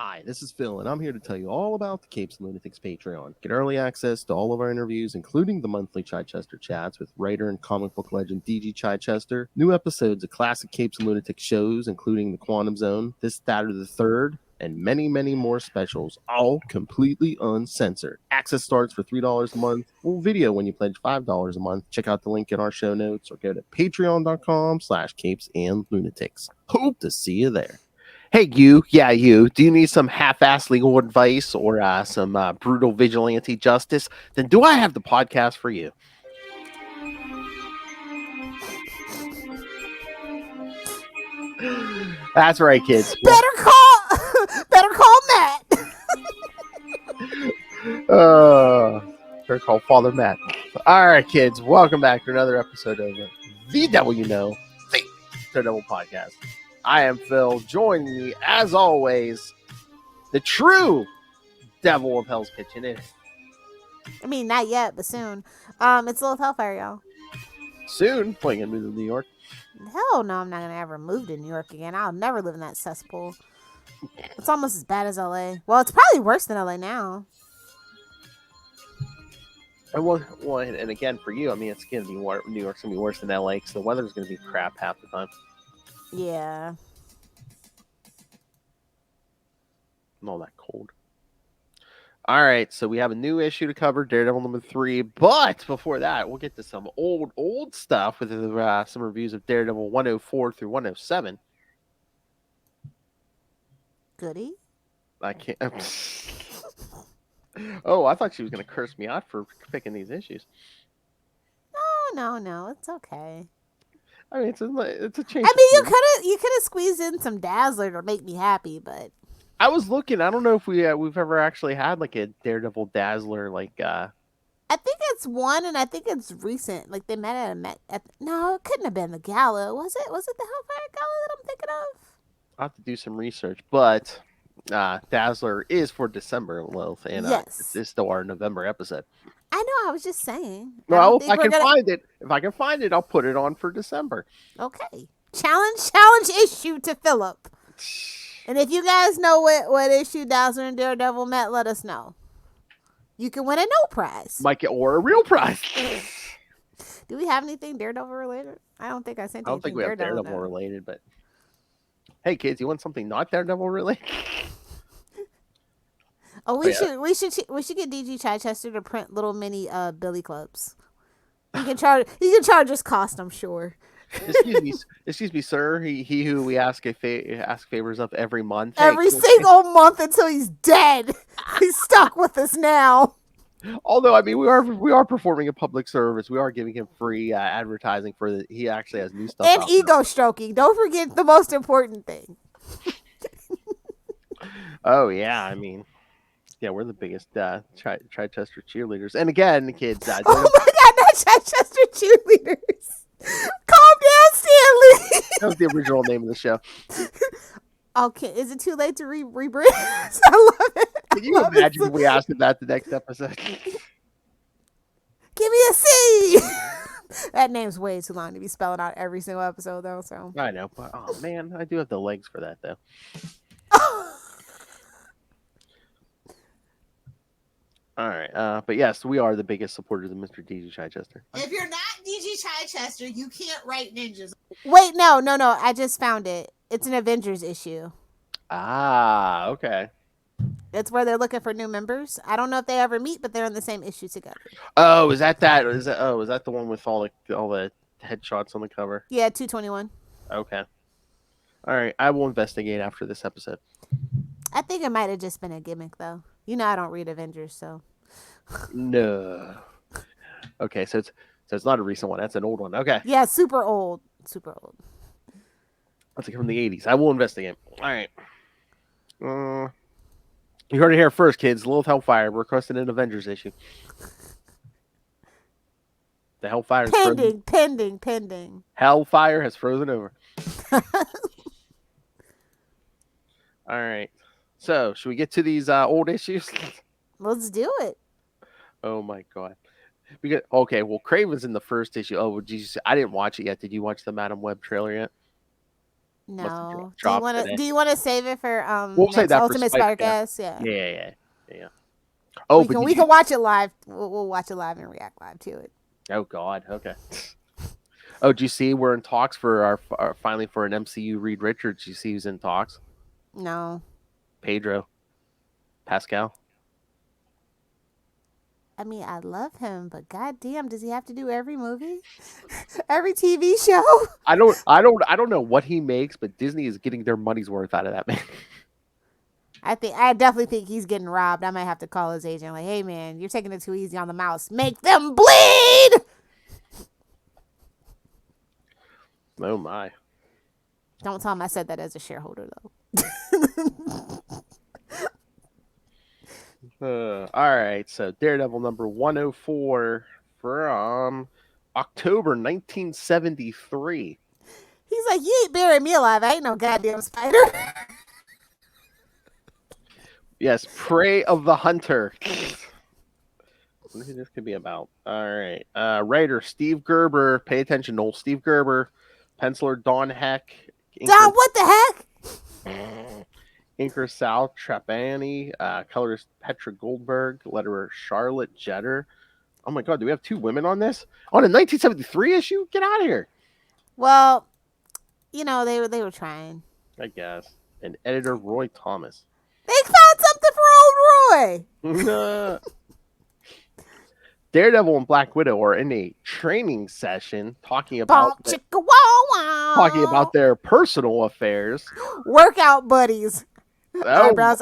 Hi, this is Phil, and I'm here to tell you all about the Capes and Lunatics Patreon. Get early access to all of our interviews, including the monthly Chichester chats with writer and comic book legend DG Chichester, new episodes of classic Capes and Lunatics shows, including The Quantum Zone, This, That, or the Third, and many, many more specials, all completely uncensored. Access starts for $3 a month, full video when you pledge $5 a month. Check out the link in our show notes or go to patreon.com/capesandlunatics. Hope to see you there. Hey, you. Do you need some half-ass legal advice or some brutal vigilante justice? Then do I have the podcast for you? That's right, kids. Better call Matt. Better call Father Matt. All right, kids. Welcome back to another episode of the Devil You Know, the Daredevil Podcast. I am Phil. Joining me, as always, the true Devil of Hell's Kitchen. I mean, not yet, but soon. It's Lilith Hellfire, y'all. Soon, playing in New York. Hell no, I'm not gonna ever move to New York again. I'll never live in that cesspool. It's almost as bad as LA. Well, it's probably worse than LA now. And again, for you, I mean, it's gonna be New York's gonna be worse than LA because the weather's gonna be crap half the time. Yeah. And all that cold. All right, so we have a new issue to cover, Daredevil number 3. But before that, we'll get to some old stuff with some reviews of Daredevil 104 through 107. Goody. I can't. Oh, I thought she was going to curse me out for picking these issues. No, it's okay. I mean, it's a change. I mean, you could have squeezed in some Dazzler to make me happy, but I was looking. I don't know if we've ever actually had like a Daredevil Dazzler like. I think it's one, and I think it's recent. Like they met at no, it couldn't have been the gala. Was it? Was it the Hellfire Gala that I'm thinking of? I'll have to do some research, but Dazzler is for December, Lilith, and yes, it's still our November episode. I know. I was just saying. Well, if I can find it, I'll put it on for December. Okay. Challenge issue to Philip. And if you guys know what issue Dazzler and Daredevil met, let us know. You can win a no prize. Might get or a real prize. Do we have anything Daredevil related? I don't think I sent anything. I don't think we have Daredevil related, but hey kids, you want something not Daredevil related? Oh, we should get DG Chichester to print little mini Billy Clubs. He can charge us cost, I'm sure. Excuse me, sir. He who we ask favors of every month. Every single month until he's dead. He's stuck with us now. Although, I mean, we are performing a public service. We are giving him free advertising for that. He actually has new stuff. And ego stroking. Don't forget the most important thing. Oh yeah, I mean. Yeah, we're the biggest Chichester cheerleaders. And again, kids. Oh my God, not Chichester cheerleaders. Calm down, Stanley. That was the original name of the show. Okay, is it too late to rebrand? I love it. Can you imagine if we asked him that the next episode? Give me a C. That name's way too long to be spelling out every single episode, though. So I know, but oh man, I do have the legs for that, though. All right, but yes, we are the biggest supporters of Mr. DG Chichester. If you're not DG Chichester, you can't write ninjas. Wait, no, I just found it. It's an Avengers issue. Ah, okay. It's where they're looking for new members. I don't know if they ever meet, but they're in the same issue together. Oh, is that? Is that the one with all the headshots on the cover? Yeah, 221. Okay. All right, I will investigate after this episode. I think it might have just been a gimmick, though. You know, I don't read Avengers, so. No. Okay, so it's not a recent one. That's an old one. Okay. Yeah, super old. That's like from the 80s. I will investigate. All right. You heard it here first, kids. Lilith Hellfire requested an Avengers issue. The Hellfire is pending. Hellfire has frozen over. All right. So, should we get to these old issues? Let's do it. Oh my God. Okay, well, Kraven's in the first issue. Oh, geez, I didn't watch it yet. Did you watch the Madam Web trailer yet? No. Dropped today. Do you want to save it for We'll save that for Ultimate Spike, Sparkcast? Yeah. Yeah. Oh, we can watch it live. We'll watch it live and react live to it. Oh God. Okay. Oh, do you see we're in talks for our finally for an MCU Reed Richards? You see who's in talks? No. Pedro Pascal. I mean, I love him, but goddamn, does he have to do every movie, every TV show? I don't know what he makes, but Disney is getting their money's worth out of that man. I definitely think he's getting robbed. I might have to call his agent, like, hey man, you're taking it too easy on the mouse. Make them bleed. Oh my! Don't tell him I said that as a shareholder though. All right, so Daredevil number 104 from October 1973. He's like, you ain't burying me alive. I ain't no goddamn spider. Yes, Prey of the Hunter. What this could be about? All right, writer Steve Gerber. Pay attention, Noel. Steve Gerber. Penciler Don Heck. Don, what the heck? Inker Sal Trapani, colorist Petra Goldberg, letterer Charlotte Jetter. Oh my God, do we have two women on this? On a 1973 issue? Get out of here. Well, you know, they were trying. I guess. And editor Roy Thomas. They found something for old Roy. Daredevil and Black Widow are in a training session talking about their personal affairs. Workout buddies. Oh. Eyebrows.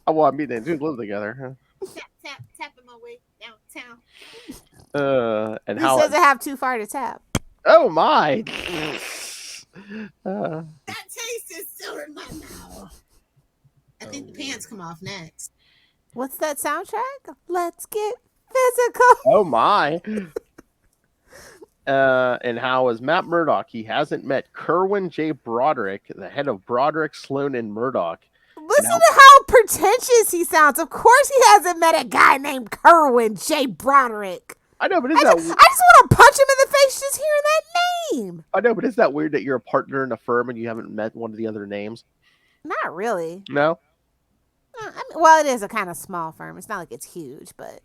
Well, I mean, they do live together. Tapping my way downtown. And he how says I have too far to tap. Oh my! That taste is still in my mouth. I think the pants come off next. What's that soundtrack? Let's get physical. Oh my! And how is Matt Murdock? He hasn't met Kerwin J. Broderick, the head of Broderick, Sloan, and Murdoch. Listen to how pretentious he sounds. Of course he hasn't met a guy named Kerwin J. Broderick. I know, but I just want to punch him in the face just hearing that name. I know, but isn't that weird that you're a partner in a firm and you haven't met one of the other names? Not really. No? I mean, well, it is a kind of small firm. It's not like it's huge, but...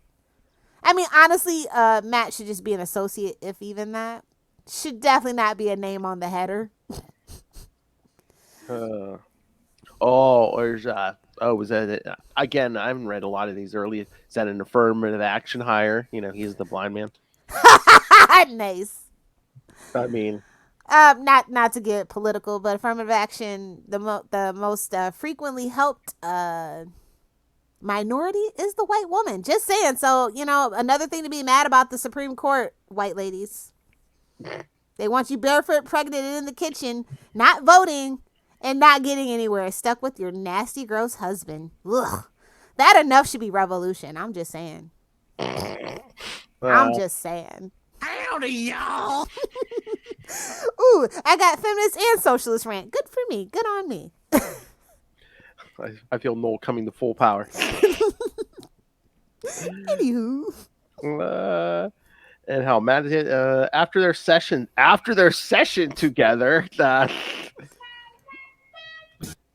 I mean, honestly, Matt should just be an associate, if even that. Should definitely not be a name on the header. Was that it? Again, I haven't read a lot of these early. Is that an affirmative action hire? You know, he's the blind man. Nice. I mean, not to get political, but affirmative action, the most frequently helped minority is the white woman. Just saying. So, you know, another thing to be mad about the Supreme Court, white ladies. They want you barefoot, pregnant, in the kitchen, not voting, and not getting anywhere. Stuck with your nasty, gross husband. Ugh. That enough should be revolution. I'm just saying. I'm just saying. Howdy, y'all. Ooh, I got feminist and socialist rant. Good for me. Good on me. I feel Noel coming to full power. Anywho. And how Matt after their session together,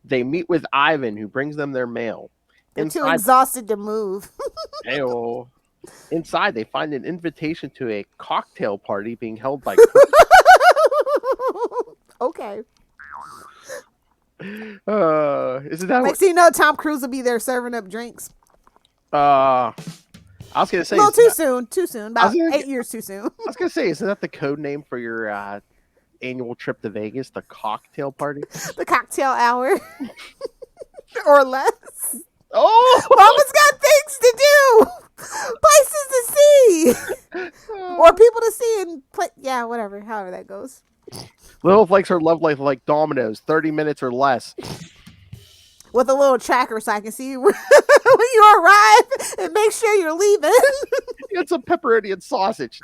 they meet with Ivan, who brings them their mail. They're too exhausted to move. Inside, they find an invitation to a cocktail party being held by. Okay. Isn't that next thing you know, Tom Cruise will be there serving up drinks. I was gonna say, no, too soon. About 8 years too soon. I was gonna say, isn't that the code name for your annual trip to Vegas? The cocktail party, the cocktail hour, or less. Oh, Mama's got things to do, places to see, or people to see and play. Yeah, whatever. However that goes. Lilith likes her love life like Domino's, 30 minutes or less. With a little tracker so I can see when you arrive and make sure you're leaving. Get some pepperoni and sausage.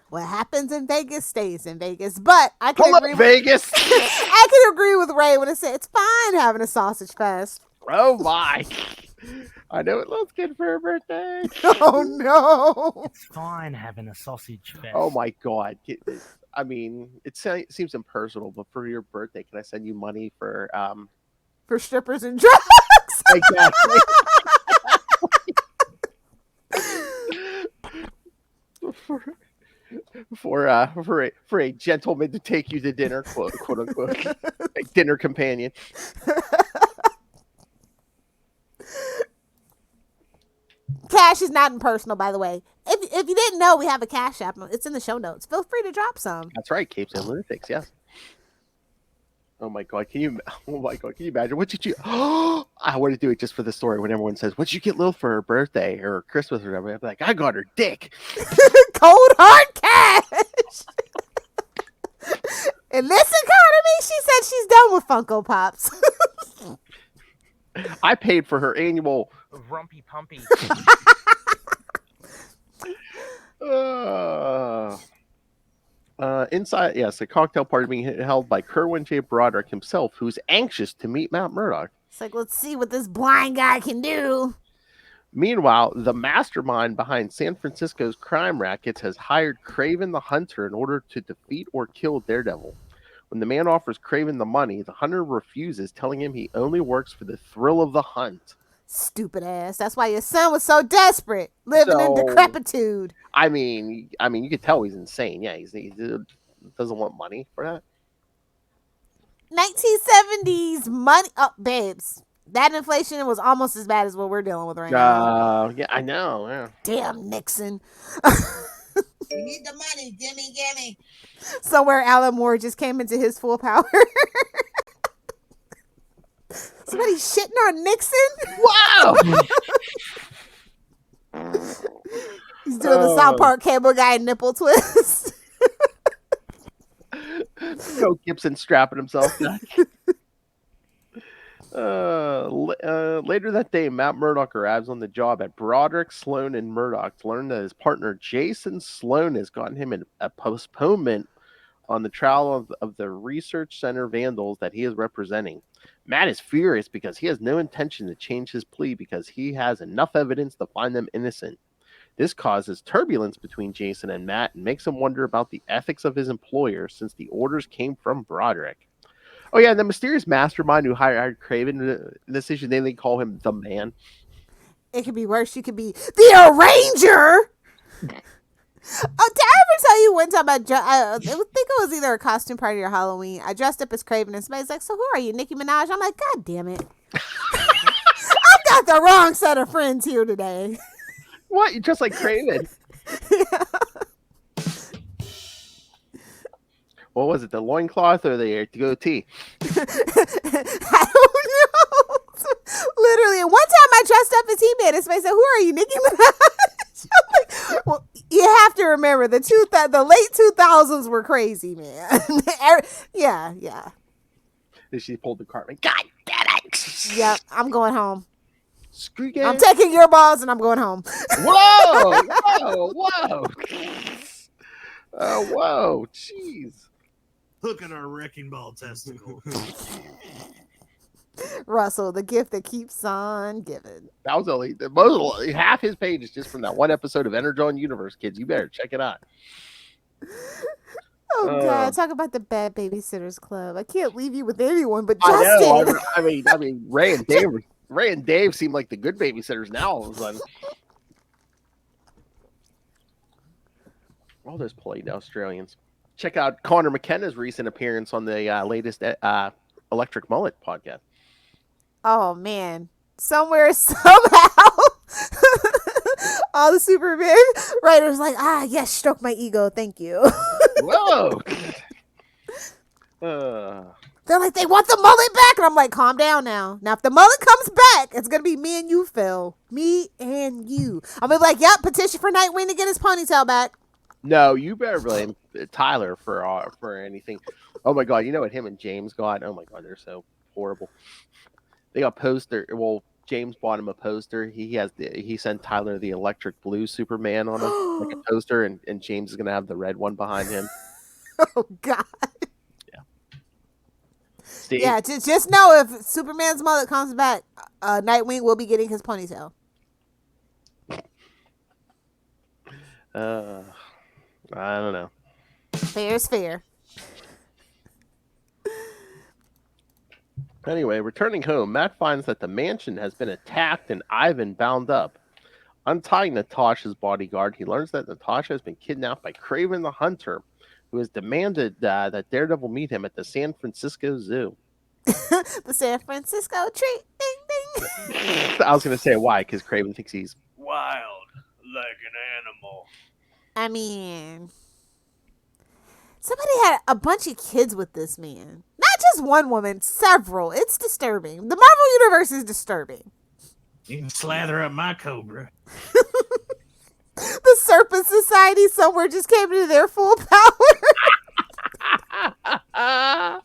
What happens in Vegas stays in Vegas. But I can agree Vegas. I can agree with Ray when it says it's fine having a sausage fest. Oh my. I know it looks good for her birthday. Oh no! It's fine having a sausage fest. Oh my god. I mean, it seems impersonal, but for your birthday, can I send you money for For strippers and drugs. exactly. for a gentleman to take you to dinner, quote unquote, a dinner companion. Cash is not impersonal, by the way. If you didn't know, we have a Cash App. It's in the show notes. Feel free to drop some. That's right, Capes and Lunatics. Yes. Oh my god! Can you imagine? What did you? I want to do it just for the story. When everyone says, "What did you get Lil for her birthday or Christmas or whatever?" I'm like, "I got her dick." Cold hard cash. In this economy, she said she's done with Funko Pops. I paid for her annual Rumpy Pumpy. Inside, yes, a cocktail party being held by Kerwin J. Broderick himself, who's anxious to meet Matt Murdock. It's like, let's see what this blind guy can do. Meanwhile, the mastermind behind San Francisco's crime rackets has hired Kraven the Hunter in order to defeat or kill Daredevil. When the man offers Kraven the money, the Hunter refuses, telling him he only works for the thrill of the hunt. Stupid ass. That's why your son was so desperate, living in decrepitude. I mean, you could tell he's insane. Yeah, he doesn't want money for that. 1970s money. Oh, babes. That inflation was almost as bad as what we're dealing with right now. Yeah, I know. Yeah. Damn, Nixon. We need the money. Gimme. Somewhere Alan Moore just came into his full power. Somebody shitting on Nixon? Wow! He's doing the South Park cable guy nipple twist. Gibson strapping himself back. Later that day, Matt Murdock arrives on the job at Broderick, Sloan, and Murdock to learn that his partner Jason Sloan has gotten him a postponement on the trial of the research center vandals that he is representing. Matt is furious because he has no intention to change his plea because he has enough evidence to find them innocent. This causes turbulence between Jason and Matt and makes him wonder about the ethics of his employer since the orders came from Broderick. Oh yeah, and the mysterious mastermind who hired Kraven, this issue, they call him the Man. It could be worse. You could be the Arranger. Oh, did I ever tell you one time I think it was either a costume party or Halloween. I dressed up as Kraven and somebody's like, so who are you, Nicki Minaj? I'm like, God damn it. I've got the wrong set of friends here today. What? You're just like Kraven. Yeah. What was it, the loincloth or the goatee? I don't know. Literally, and one time I dressed up as He-Man and somebody said, who are you, Nicki Minaj? I'm like, well, you have to remember, the late 2000s were crazy, man. Yeah. And she pulled the Cartman. God damn it! Yep, I'm going home. Screw you. I'm taking your balls and I'm going home. Whoa! Whoa! Jeez. Look at our wrecking ball testicle. Russell, the gift that keeps on giving. That was only half his page is just from that one episode of Energon Universe, kids. You better check it out. Oh God! Talk about the Bad Babysitters Club. I can't leave you with anyone but Justin. I mean, Ray and Dave seem like the good babysitters now. All of a sudden, all those polite Australians. Check out Connor McKenna's recent appearance on the latest Electric Mullet podcast. Oh man! Somewhere, somehow, all the Superman writers like, yes, stroke my ego, thank you. Whoa! They're like, they want the mullet back, and I'm like, calm down now. Now, if the mullet comes back, it's gonna be me and you, Phil. Me and you. I'm gonna be like, yep, petition for Nightwing to get his ponytail back. No, you better blame Tyler for anything. Oh my God, you know what him and James got? Oh my God, they're so horrible. They got poster. Well, James bought him a poster. He sent Tyler the electric blue Superman on a poster, and James is gonna have the red one behind him. Oh God. Yeah. Steve? Yeah, just know if Superman's mullet comes back, Nightwing will be getting his ponytail. I don't know. Fair is fair. Anyway, returning home, Matt finds that the mansion has been attacked and Ivan bound up. Untying Natasha's bodyguard, he learns that Natasha has been kidnapped by Kraven the Hunter, who has demanded that Daredevil meet him at the San Francisco Zoo. The San Francisco treat. Ding, ding. I was going to say why, because Kraven thinks he's Wild, like an animal. I mean, somebody had a bunch of kids with this man. Not just one woman, several. It's disturbing. The Marvel Universe is disturbing. You can slather up my cobra. The Serpent Society somewhere just came into their full power. I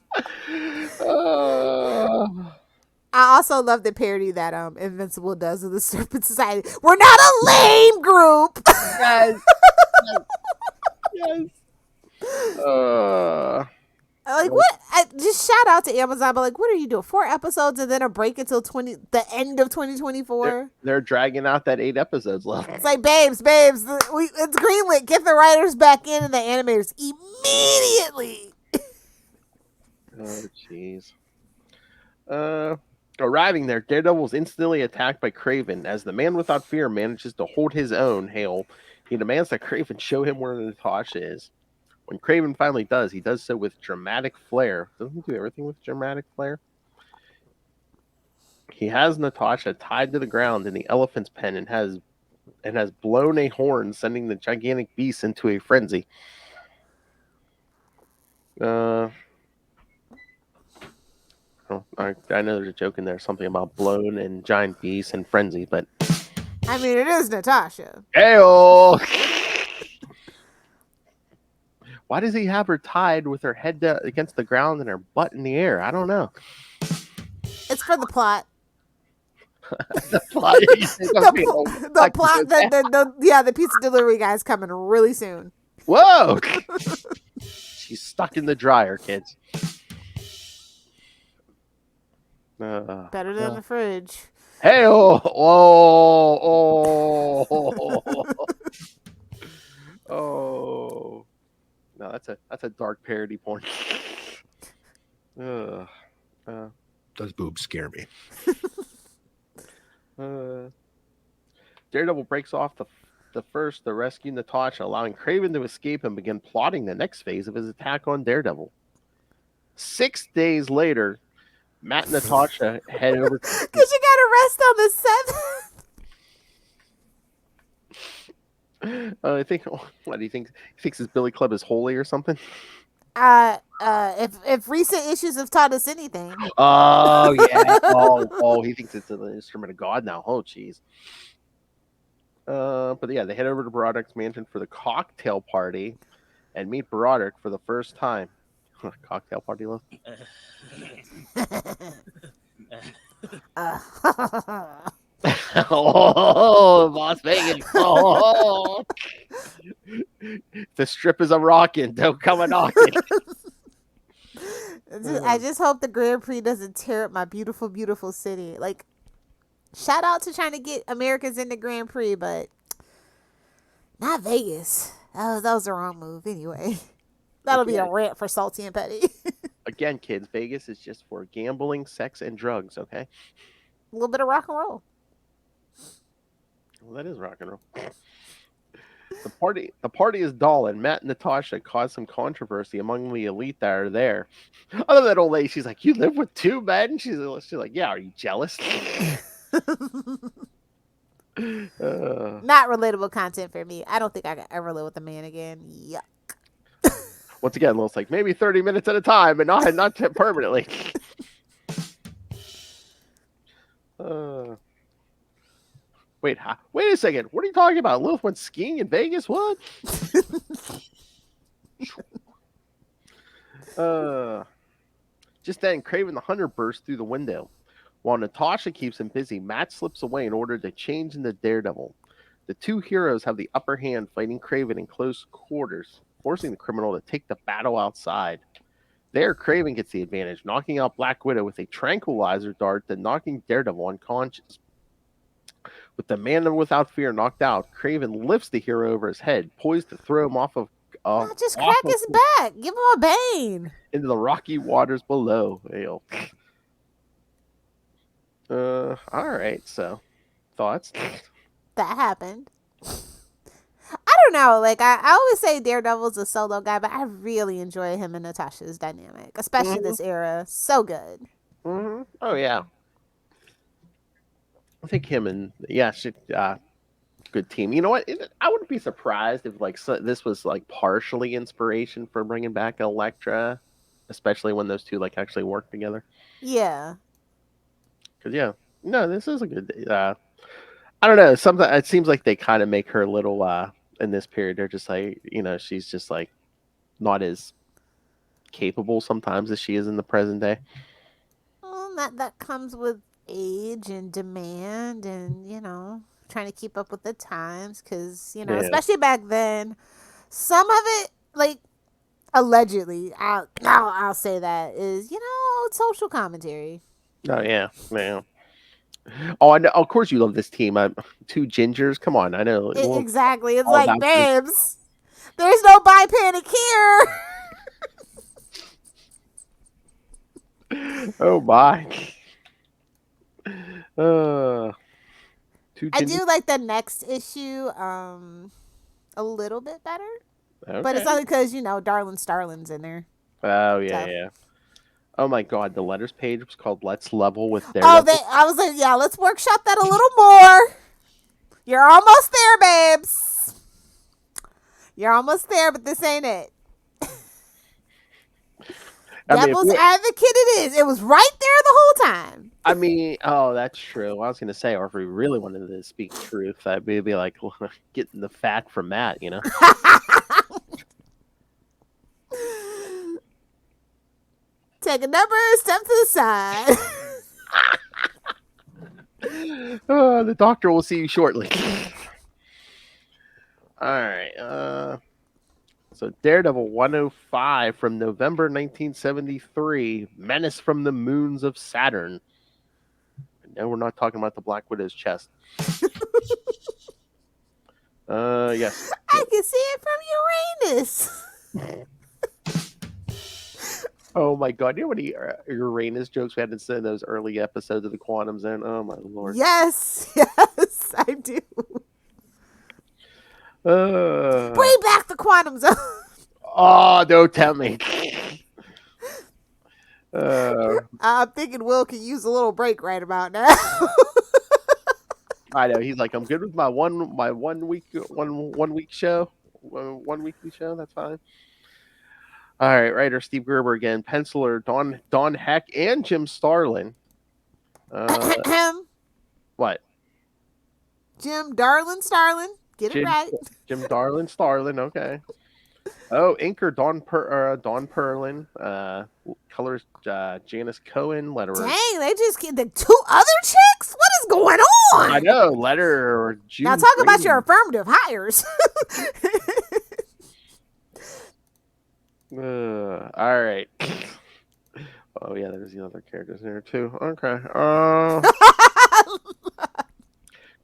also love the parody that Invincible does of the Serpent Society. We're not a lame group. Yes. Yes. Like what? Just shout out to Amazon, but like, what are you doing? 4 episodes and then a break until the end of 2024. They're dragging out that 8 episodes left. It's like, babes, it's greenlit. Get the writers back in and the animators immediately. Oh, jeez. Arriving there, Daredevil is instantly attacked by Kraven. As the man without fear manages to hold his own, he demands that Kraven show him where Natasha is. When Kraven finally does, he does so with dramatic flair. Doesn't he do everything with dramatic flair? He has Natasha tied to the ground in the elephant's pen and has blown a horn, sending the gigantic beast into a frenzy. I know there's a joke in there, something about blown and giant beast and frenzy, but I mean, it is Natasha. Heyo! Why does he have her tied with her head against the ground and her butt in the air? I don't know. It's for the plot. The plot. The plot. The pizza delivery guy's coming really soon. Whoa! She's stuck in the dryer, kids. Better than the fridge. Hey! Oh! No, that's a dark parody porn. Those boobs scare me. Daredevil breaks off the first to rescue Natasha, allowing Kraven to escape and begin plotting the next phase of his attack on Daredevil. 6 days later, Matt and Natasha head over because you gotta rest on the 7th. I think. What do you think? He thinks his Billy Club is holy or something. If recent issues have taught us anything. Oh yeah. Oh, he thinks it's an instrument of God now. Oh, jeez. But yeah, they head over to Broderick's mansion for the cocktail party, and meet Broderick for the first time. Cocktail party, love. Oh, Las Vegas. Oh. The strip is a rockin'. Don't come a knocking. I just hope the Grand Prix doesn't tear up my beautiful, beautiful city. Like, shout out to trying to get Americans in the Grand Prix, but not Vegas. That was the wrong move anyway. That'll be a rant for Salty and Petty. Again, kids, Vegas is just for gambling, sex, and drugs, okay? A little bit of rock and roll. Well, that is rock and roll. The party is dull, and Matt and Natasha cause some controversy among the elite that are there. Other than that old lady, she's like, "You live with 2 men?" She's like, "Yeah, are you jealous?" Not relatable content for me. I don't think I could ever live with a man again. Yuck. Once again, Lil's like, maybe 30 minutes at a time, but not permanently. Wait a second. What are you talking about? Lilith went skiing in Vegas? What? Just then, Kraven the Hunter bursts through the window. While Natasha keeps him busy, Matt slips away in order to change into Daredevil. The 2 heroes have the upper hand, fighting Kraven in close quarters, forcing the criminal to take the battle outside. There, Kraven gets the advantage, knocking out Black Widow with a tranquilizer dart, then knocking Daredevil unconscious. With the man without fear knocked out, Kraven lifts the hero over his head, poised to throw him off of Not just off crack of- his back. Give him a bane. into the rocky waters below. Ew. All right. So, thoughts? That happened. I don't know. Like, I always say Daredevil's a solo guy, but I really enjoy him and Natasha's dynamic, especially this era. So good. Mm-hmm. Oh yeah. I think him and good team. You know what? I wouldn't be surprised if this was like partially inspiration for bringing back Elektra, especially when those two like actually work together. Yeah. Because no, this is a good. I don't know. Something it seems like they kind of make her a little in this period. They're just like she's just like not as capable sometimes as she is in the present day. Well, that comes with age and demand, and trying to keep up with the times, because especially back then, some of it, like, allegedly, I'll say that is social commentary. Oh yeah. Oh, I know. Of course, you love this team. Two gingers. Come on, I know. Exactly. It's all like, about babes, there's no buy panic here. Oh my. I do like the next issue a little bit better. Okay. But it's only because, Darlin Starlin's in there. Oh, yeah, So. yeah. Oh, my God. The letters page was called Let's Level with Daredevil. I was like, yeah, let's workshop that a little more. You're almost there, babes. You're almost there, but this ain't it. Devil's Advocate it is. It was right there the whole time. I mean, oh, that's true. I was going to say, or if we really wanted to speak truth, I'd be like, getting the fat from that, Take a number, step to the side. The doctor will see you shortly. All right. So Daredevil 105 from November 1973, Menace from the Moons of Saturn. No, we're not talking about the Black Widow's chest. Yes. I can see it from Uranus. Oh my God! You know what Uranus jokes we had in those early episodes of the Quantum Zone? Oh my Lord! Yes, I do. Bring back the Quantum Zone. Oh, don't tell me. I'm thinking Will could use a little break right about now. I know he's like, I'm good with my one week show, one weekly show. That's fine. All right, writer Steve Gerber again, penciler Don Heck and Jim Starlin. What? Jim Starlin. Get it right. Jim Darlin Starlin. Okay. Oh, inker Don Perlin. Colors Janice Cohen. Letterer. Dang, they just get the two other chicks. What is going on? I know. Letterer. June now talk about your affirmative hires. All right. Oh yeah, there's the other characters there too. Okay.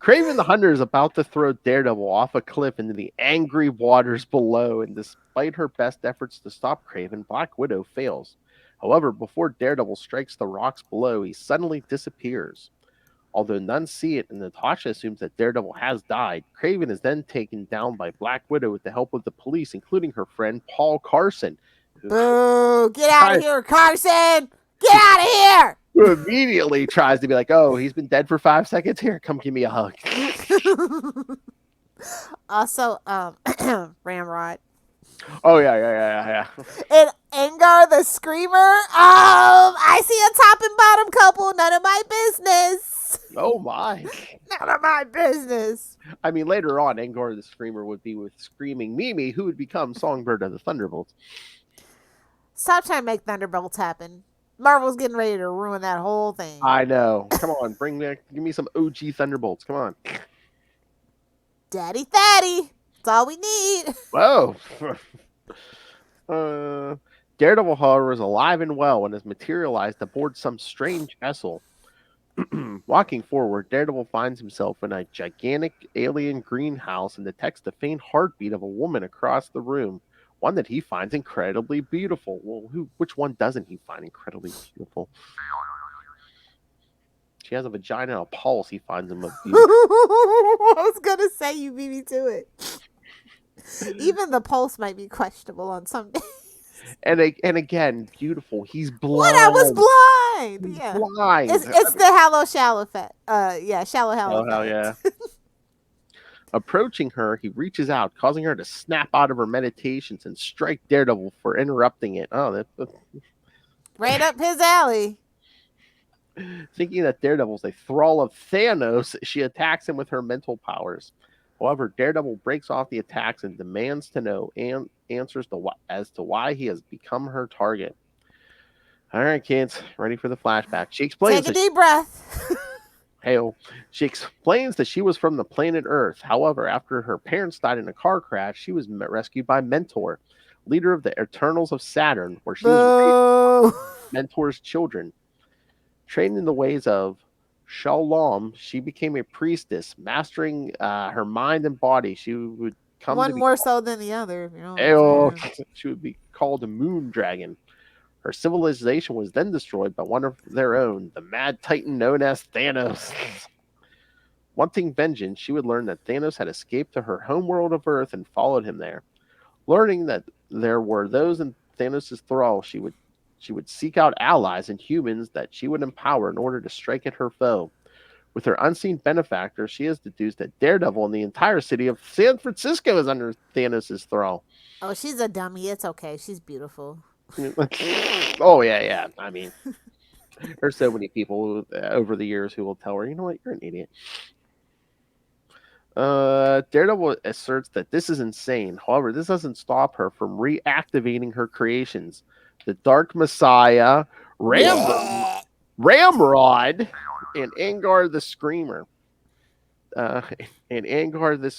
Kraven the Hunter is about to throw Daredevil off a cliff into the angry waters below, and despite her best efforts to stop Kraven, Black Widow fails. However, before Daredevil strikes the rocks below, he suddenly disappears. Although none see it and Natasha assumes that Daredevil has died, Kraven is then taken down by Black Widow with the help of the police, including her friend Paul Carson. Boo! Get out of here, Carson! Get out of here! Who immediately tries to be like, oh, he's been dead for 5 seconds? Here, come give me a hug. Also, Ramrod. Oh, yeah. And Angar the Screamer. I see a top and bottom couple. None of my business. Oh, my. None of my business. I mean, later on, Angar the Screamer would be with Screaming Mimi, who would become Songbird of the Thunderbolts. Stop trying to make Thunderbolts happen. Marvel's getting ready to ruin that whole thing. I know. Come on, give me some OG Thunderbolts. Come on. Daddy Thaddy. That's all we need. Whoa. Daredevil, however, is alive and well and has materialized aboard some strange vessel. Walking forward, Daredevil finds himself in a gigantic alien greenhouse and detects the faint heartbeat of a woman across the room, one that he finds incredibly beautiful. Well, which one doesn't he find incredibly beautiful? She has a vagina and a pulse. He finds them a beautiful. I was gonna say you beat me to it. Even the pulse might be questionable on some days. And again, beautiful. He's blind. What? I was blind. He's Yeah. blind. It's the hallow shallow effect. Shallow hallow Oh, hell effect. yeah. Approaching her, he reaches out, causing her to snap out of her meditations and strike Daredevil for interrupting it. Oh, that's Right up his alley. Thinking that Daredevil's a thrall of Thanos, she attacks him with her mental powers. However, Daredevil breaks off the attacks and demands to know and answers as to why he has become her target. All right, kids, ready for the flashback. She explains. Take a deep breath. She explains that she was from the planet Earth. However, after her parents died in a car crash, she was rescued by Mentor, leader of the Eternals of Saturn, where she was Mentor's children. Trained in the ways of Shalom, she became a priestess, mastering her mind and body. She would come one to be more so than the other. You know she would be called a Moondragon. Her civilization was then destroyed by one of their own, the Mad Titan known as Thanos. Wanting vengeance, she would learn that Thanos had escaped to her homeworld of Earth and followed him there. Learning that there were those in Thanos' thrall, she would seek out allies and humans that she would empower in order to strike at her foe. With her unseen benefactor, she has deduced that Daredevil and the entire city of San Francisco is under Thanos' thrall. Oh, she's a dummy. It's okay. She's beautiful. Oh, yeah. I mean, there's so many people over the years who will tell her, you know what, you're an idiot. Daredevil asserts that this is insane. However, this doesn't stop her from reactivating her creations. The Dark Messiah, Ramrod, and Angar the Screamer. Angar the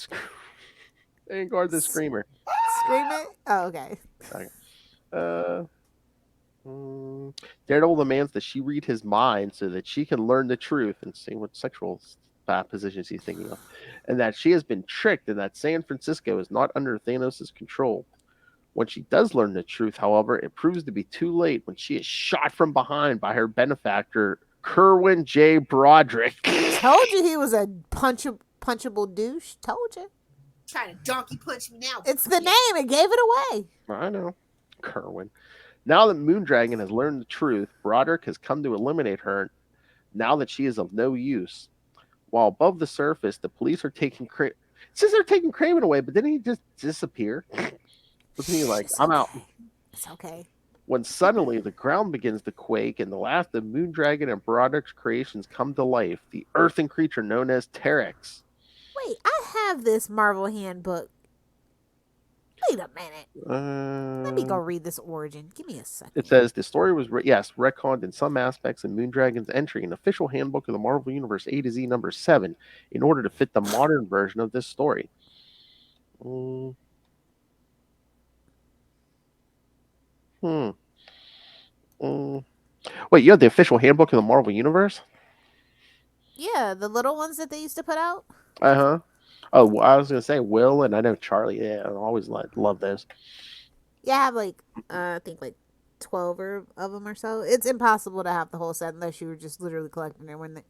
Screamer. Screaming? Oh, okay. Daredevil demands that she read his mind so that she can learn the truth and see what sexual positions he's thinking of, and that she has been tricked and that San Francisco is not under Thanos' control. When she does learn the truth, however, it proves to be too late when she is shot from behind by her benefactor, Kerwin J. Broderick. Told you he was a punchable douche. Told you. Trying to donkey punch me now. It's the name. It gave it away. I know. Kerwin. Now that Moondragon has learned the truth, Broderick has come to eliminate her now that she is of no use. While above the surface, the police are taking Kraven. Since they're taking Kraven away, but didn't he just disappear? Wasn't he like, I'm out? It's okay. When suddenly the ground begins to quake and the last of Moondragon and Broderick's creations come to life, the earthen creature known as Terrex. Wait, I have this Marvel handbook. Wait a minute. Let me go read this origin. Give me a second. It says the story was, retconned in some aspects in Moondragon's entry in official handbook of the Marvel Universe A to Z number 7 in order to fit the modern version of this story. Wait, you have the official handbook of the Marvel Universe? Yeah, the little ones that they used to put out. Uh-huh. Oh, I was going to say Will, and I know Charlie. Yeah, I always love those. Yeah, I have I think 12 of them or so. It's impossible to have the whole set unless you were just literally collecting it when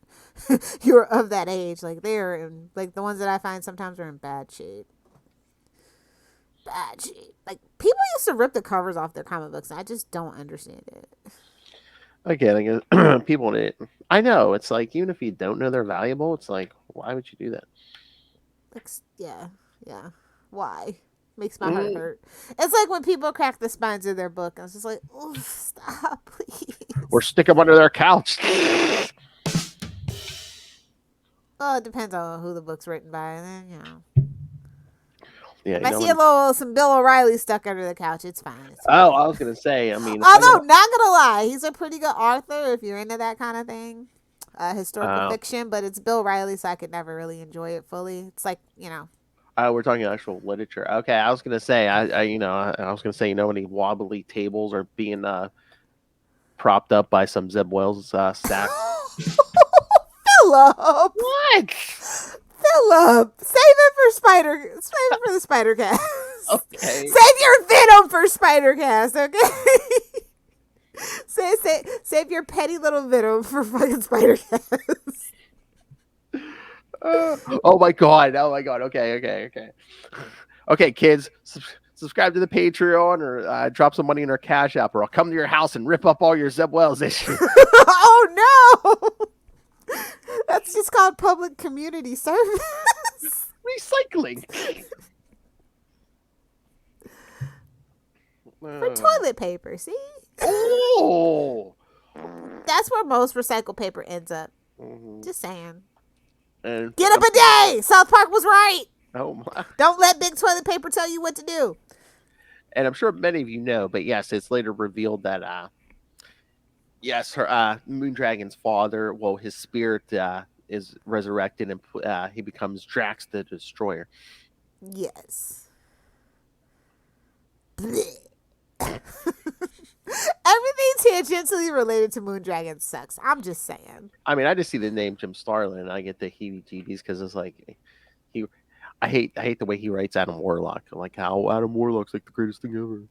you were of that age. They're in, the ones that I find sometimes are in bad shape. Bad shape. People used to rip the covers off their comic books, and I just don't understand it. Again, I guess people need it. I know. It's even if you don't know they're valuable, it's why would you do that? Yeah. Why? Makes my heart hurt. It's like when people crack the spines of their book. I was just like, oh, stop, please. Or stick them under their couch. Oh, it depends on who the book's written by. And then, Yeah, if I see some Bill O'Reilly stuck under the couch, it's fine. I was going to say, although, not going to lie, he's a pretty good author if you're into that kind of thing. Historical fiction, but it's Bill O'Reilly, so I could never really enjoy it fully. It's we're talking actual literature. Okay, I was gonna say, I was gonna say, any wobbly tables are being propped up by some Zeb Wells stack. Philip. What? Philip, save it for the Spider Cast. Okay. Save your venom for Spider Cast, okay? Save your petty little venom for fucking Spider Cast. Oh my god. Okay, kids, subscribe to the Patreon or drop some money in our Cash App, or I'll come to your house and rip up all your Zeb Wells issues. Oh no! That's just called public community service. Recycling. For toilet paper, see? Oh. That's where most recycled paper ends up. Mhm. Just saying. And, Get up a day! South Park was right! oh my. Don't let big toilet paper tell you what to do. And I'm sure many of you know, but yes, it's later revealed that yes, her Moondragon's father, well, his spirit is resurrected, and he becomes Drax the Destroyer. Yes. Blech. Everything tangentially related to Moondragon sucks. I'm just saying. I mean, I just see the name Jim Starlin, and I get the heebie-jeebies because it's like I hate the way he writes Adam Warlock. Like how Adam Warlock's like the greatest thing ever.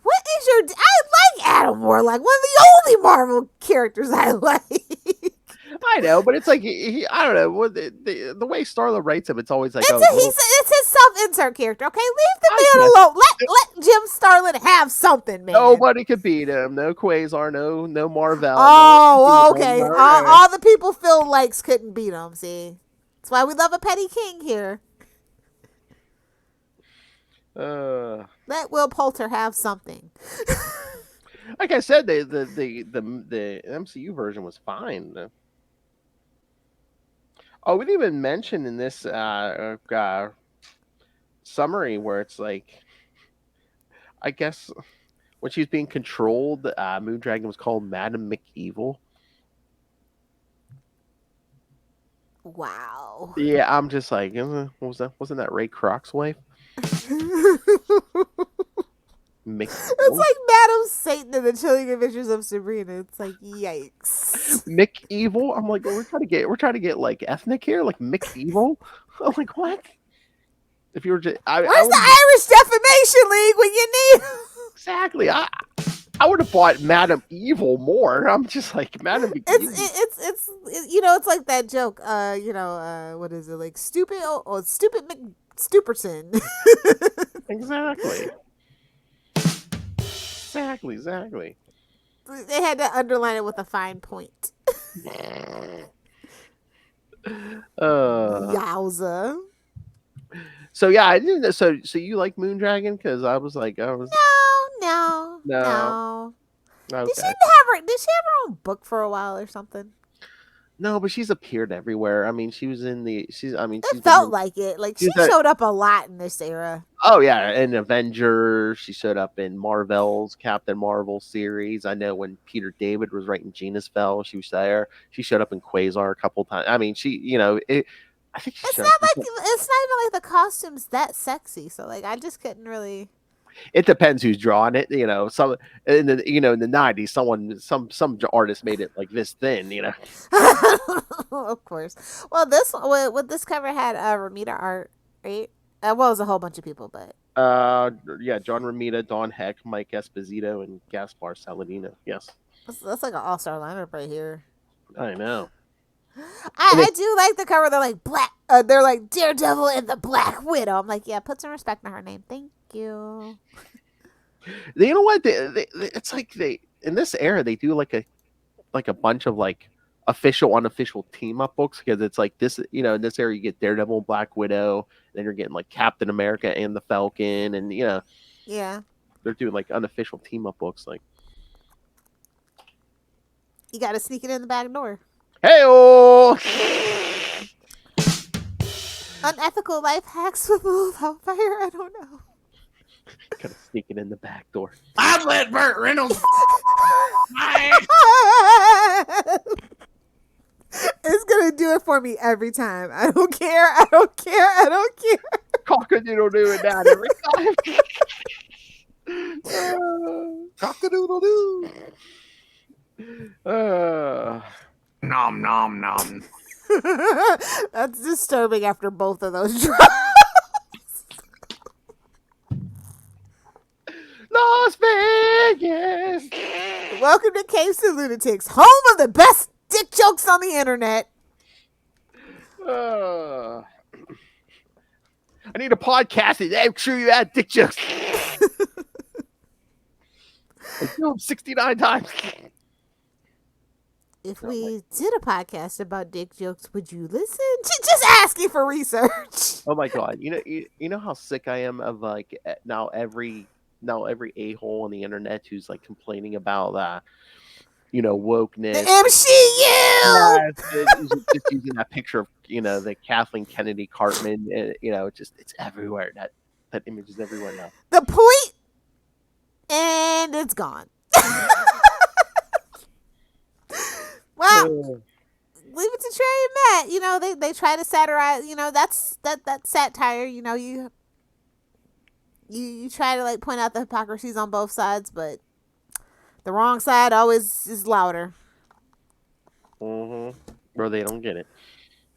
What is your... I like Adam Warlock. One of the only Marvel characters I like. I know, but it's like I don't know the way Starlin writes him. It's always like It's his self-insert character. Okay, leave the man alone. Let Jim Starlin have something, man. Nobody could beat him. No Quasar, no mar-vell. Oh, okay. All the people Phil likes couldn't beat him. See, that's why we love a petty king here. Let Will Poulter have something. Like I said, the MCU version was fine. Oh, we didn't even mention in this summary where it's like, I guess when she's being controlled, Moondragon was called Madam McEvil. Wow. Yeah, I'm just like, what was that? Wasn't that Ray Kroc's wife? It's like Madam Satan in the Chilling Adventures of Sabrina. It's like, yikes. McEvil. I'm like, we're trying to get like ethnic here, like McEvil. I'm like, what? If you were just, Where's the Irish Defamation League when you need? Exactly. I would have bought Madam Evil more. I'm just like Madam. It's it's like that joke. What is it like? Stupid McStuperson. Exactly. Exactly. They had to underline it with a fine point. Yowza. So yeah, I didn't know. So you like Moondragon? Because I was like, No. Okay. Did she have her own book for a while or something? No, but she's appeared everywhere. I mean, she was in the. It felt like it. Like she showed up a lot in this era. Oh yeah, in Avengers, she showed up in Marvel's Captain Marvel series. I know when Peter David was writing Genus Fell, she was there. She showed up in Quasar a couple times. I mean, I think it's not even like the costume's that sexy. So like, I just couldn't really. It depends who's drawing it. Some in the in the 90s, some artist made it like this thin. Of course. Well, this cover had Ramita art, right? Well, it was a whole bunch of people, but yeah, John Romita, Don Heck, Mike Esposito, and Gaspar Saladino. Yes, that's like an all-star lineup right here. I know. I do like the cover. They're like black. They're like Daredevil and the Black Widow. I'm like, yeah, put some respect on her name. Thank you. You know what? It's like in this era they do like a bunch of like official, unofficial team up books because it's like this. In this era you get Daredevil, Black Widow, then you're getting like Captain America and the Falcon, and yeah, they're doing like unofficial team up books. Like you got to sneak it in the back door. Hey-oh! Unethical life hacks with a little hellfire? I don't know. Gotta sneak it in the back door. I'd let Burt Reynolds. It's gonna do it for me every time. I don't care. Cock-a-doodle-doo and that every time. Cock-a-doodle-doo. Nom nom nom nom. That's disturbing after both of those drugs. Las Vegas. Welcome to Capes and Lunatics, home of the best dick jokes on the internet. I need a podcast and I'm sure you had dick jokes. I do them 69 times. If we did a podcast about dick jokes, would you listen? Just asking for research. Oh my god! You know how sick I am of like now every a-hole on the internet who's like complaining about wokeness. The MCU. Just using that picture of the Kathleen Kennedy Cartman. It's everywhere. That image is everywhere now. The point, and it's gone. Well, leave it to Trey and Matt. They try to satirize. That's that satire. You try to like point out the hypocrisies on both sides, but the wrong side always is louder. Or they don't get it.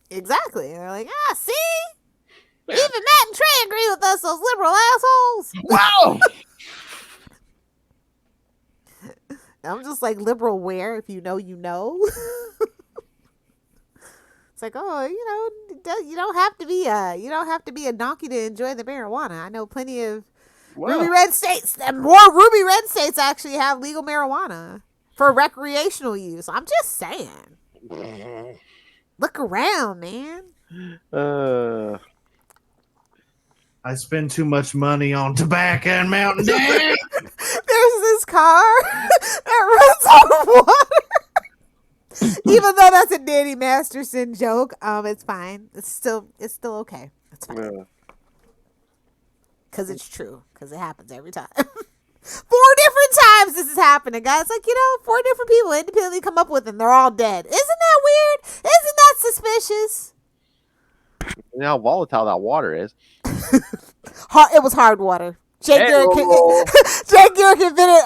Exactly. They're like, see, even Matt and Trey agree with us. Those liberal assholes. Wow. I'm just like, liberal where? If you know, you know. It's like, you don't have to be a donkey to enjoy the marijuana. I know plenty of ruby red states. More ruby red states actually have legal marijuana for recreational use. I'm just saying. Look around, man. I spend too much money on tobacco and Mountain Dew. There's this car that runs on water. Even though that's a Danny Masterson joke, it's fine. It's still okay. It's fine. Because it's true. Because it happens every time. 4 different times this is happening, guys. Like, 4 different people independently come up with it and they're all dead. Isn't that weird? Isn't that suspicious? You know how volatile that water is. It was hard water. Jake Garrick invented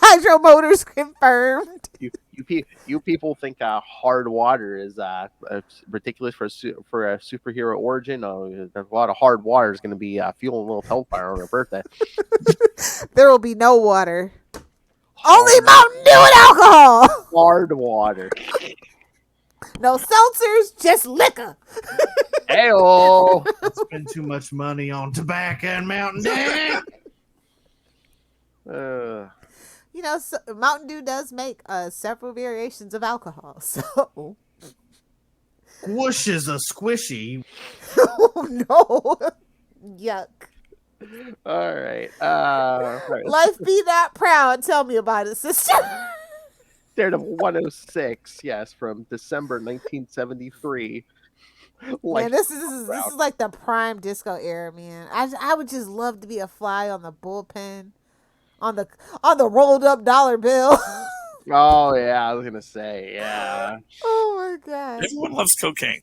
hydro motors confirmed. You people think hard water is ridiculous for a superhero origin. There's a lot of hard water is going to be fueling a little hellfire on her birthday. There will be no water. Only Mountain Dew and alcohol. Hard water. No seltzers, just liquor. Hey-oh. I spend too much money on tobacco and Mountain Dew. Mountain Dew does make several variations of alcohol. So, Squish is a squishy. oh no, yuck. All right. Life be not proud. Tell me about it, sister. Daredevil 106, yes, from December 1973. Man, this is like the prime disco era, man. I would just love to be a fly on the bullpen, on the rolled up dollar bill. Oh yeah, I was gonna say, yeah. Oh my god. Everyone loves cocaine.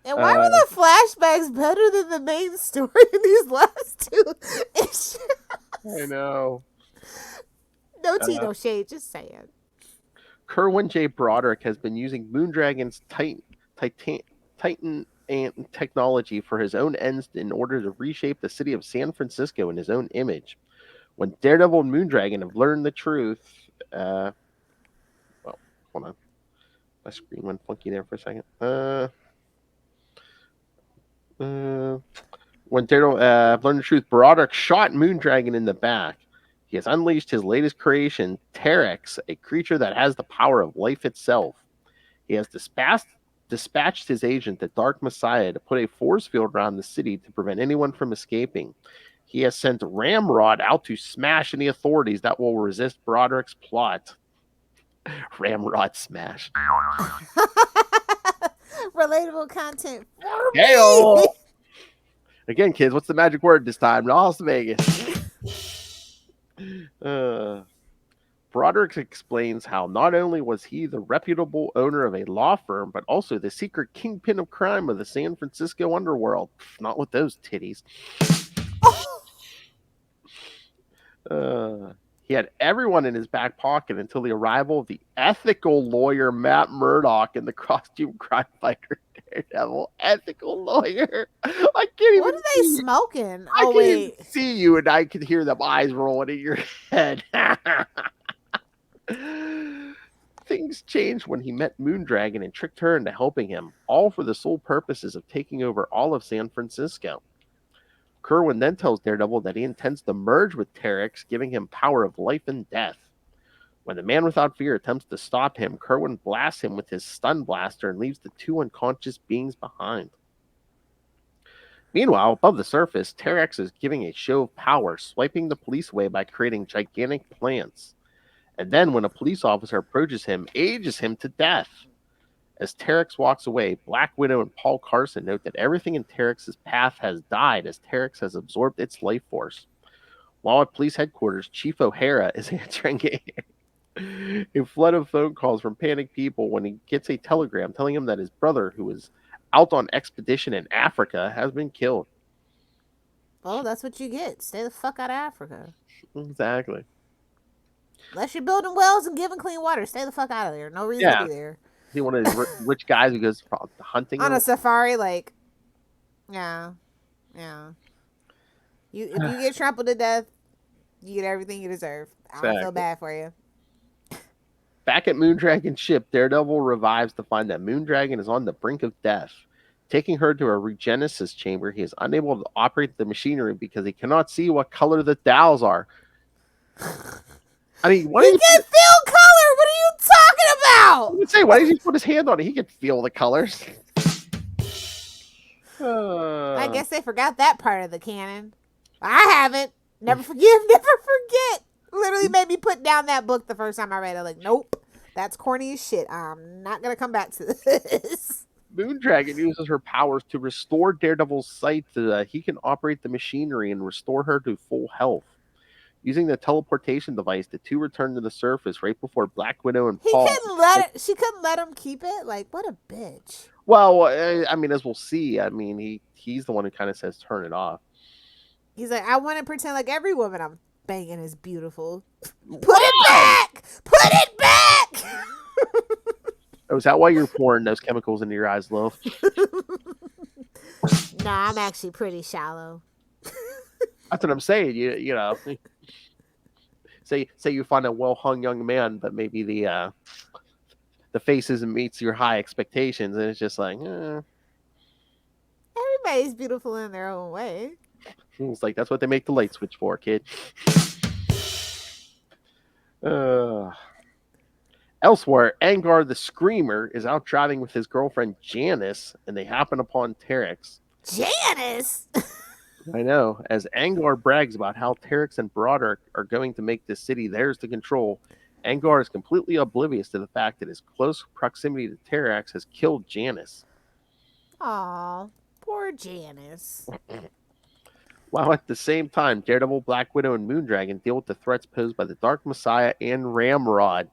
And why were the flashbacks better than the main story in these last 2 issues? I know. No tea, no shade, just saying. Kerwin J. Broderick has been using Moondragon's Titan and technology for his own ends in order to reshape the city of San Francisco in his own image. When Daredevil and Moondragon have learned the truth, hold on, my screen went funky there for a second. When Daredevil learned the truth, Broderick shot Moondragon in the back. He has unleashed his latest creation, Terrex, a creature that has the power of life itself. He has dispatched his agent, the Dark Messiah, to put a force field around the city to prevent anyone from escaping. He has sent Ramrod out to smash any authorities that will resist Broderick's plot. Ramrod smash. Relatable content for me. Hey-o! Again, kids, what's the magic word this time? Las Vegas. Broderick explains how not only was he the reputable owner of a law firm, but also the secret kingpin of crime of the San Francisco underworld. Not with those titties. He had everyone in his back pocket until the arrival of the ethical lawyer Matt Murdock and the costume crime fighter Daredevil. Ethical lawyer. I can't What even are they see you. smoking? I Oh can't even wait. see you, and I can hear them eyes rolling in your head. Things changed when he met Moondragon and tricked her into helping him, all for the sole purposes of taking over all of San Francisco. Kerwin then tells Daredevil that he intends to merge with Terrex, giving him power of life and death. When the man without fear attempts to stop him, Kerwin blasts him with his stun blaster and leaves the two unconscious beings behind. Meanwhile, above the surface, Terrex is giving a show of power, swiping the police away by creating gigantic plants. And then, when a police officer approaches him, ages him to death. As Terrex walks away, Black Widow and Paul Carson note that everything in Terrex's path has died as Terrex has absorbed its life force. While at police headquarters, Chief O'Hara is answering a flood of phone calls from panicked people when he gets a telegram telling him that his brother, who is out on expedition in Africa, has been killed. Well, that's what you get. Stay the fuck out of Africa. Exactly. Unless you're building wells and giving clean water, stay the fuck out of there. No reason to be there. Is he one of these rich guys who goes hunting? On a safari, like, yeah. If you get trampled to death, you get everything you deserve. I don't feel bad for you. Back at Moondragon's ship, Daredevil revives to find that Moondragon is on the brink of death. Taking her to a regenesis chamber, he is unable to operate the machinery because he cannot see what color the dowels are. I mean, He can feel color. What are you talking about? I would say, why did he put his hand on it? He could feel the colors. I guess they forgot that part of the canon. I haven't. Never forgive, never forget. Literally made me put down that book the first time I read it. Like, nope, that's corny as shit. I'm not gonna come back to this. Moondragon uses her powers to restore Daredevil's sight so that he can operate the machinery and restore her to full health. Using the teleportation device, the two return to the surface right before Black Widow and Paul. She couldn't let him keep it. Like, what a bitch. Well, I mean, as we'll see, I mean, he's the one who kind of says turn it off. He's like, I want to pretend like every woman I'm banging is beautiful. Put it back! Put it back! Oh, is that why you're pouring those chemicals into your eyes, Lil? Nah, I'm actually pretty shallow. That's what I'm saying. You know, say you find a well-hung young man, but maybe the face isn't meets your high expectations, and it's just like, Everybody's beautiful in their own way. It's like that's what they make the light switch for, kid. Elsewhere, Angar the Screamer is out driving with his girlfriend Janice, and they happen upon Terrex. Janice! I know. As Angar brags about how Terrex and Broderick are going to make this city theirs to control, Angar is completely oblivious to the fact that his close proximity to Terrex has killed Janice. Aw, poor Janice. While at the same time, Daredevil, Black Widow, and Moondragon deal with the threats posed by the Dark Messiah and Ramrod.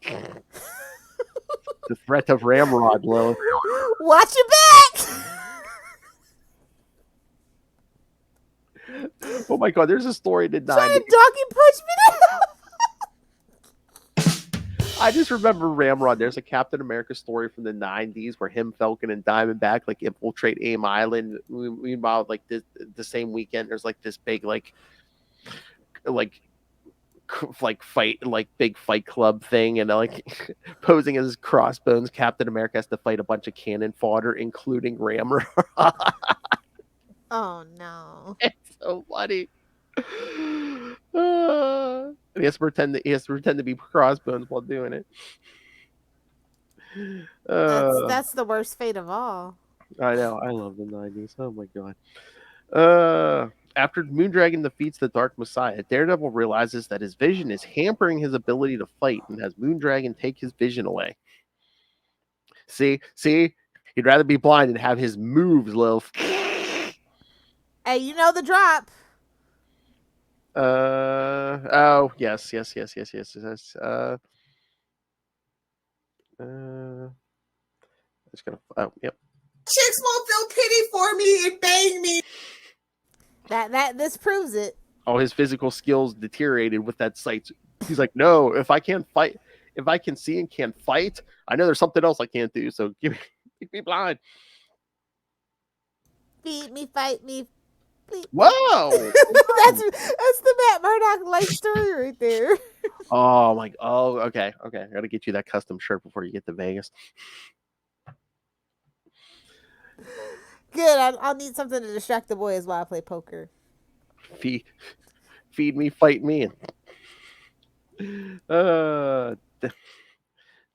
The threat of Ramrod, Lilith. Watch your back! Oh my god, there's a story to die. Trying to donkey punch me now. I just remember Ramrod. There's a Captain America story from the 90s where him, Falcon, and Diamondback like infiltrate AIM Island. Meanwhile, like the same weekend, there's like this big like fight, like big fight club thing, and like posing as Crossbones, Captain America has to fight a bunch of cannon fodder, including Ramrod. Oh no. It's so funny. And he has to pretend to be Crossbones while doing it. That's the worst fate of all. I know. I love the 90s. Oh my god. After Moondragon defeats the Dark Messiah, Daredevil realizes that his vision is hampering his ability to fight and has Moondragon take his vision away. See? He'd rather be blind and have his moves, Lilith. Hey, you know the drop. Oh, yes. Just gonna, yep. Chicks won't feel pity for me and bang me. This proves it. All his physical skills deteriorated with that sight He's like, no, if I can't fight, if I can see and can't fight, I know there's something else I can't do. So make me blind. Feed me, fight me. Please. Whoa! That's the Matt Murdock life story right there. Oh my! Oh, okay. I gotta get you that custom shirt before you get to Vegas. Good. I'll need something to distract the boys while I play poker. Feed me, fight me.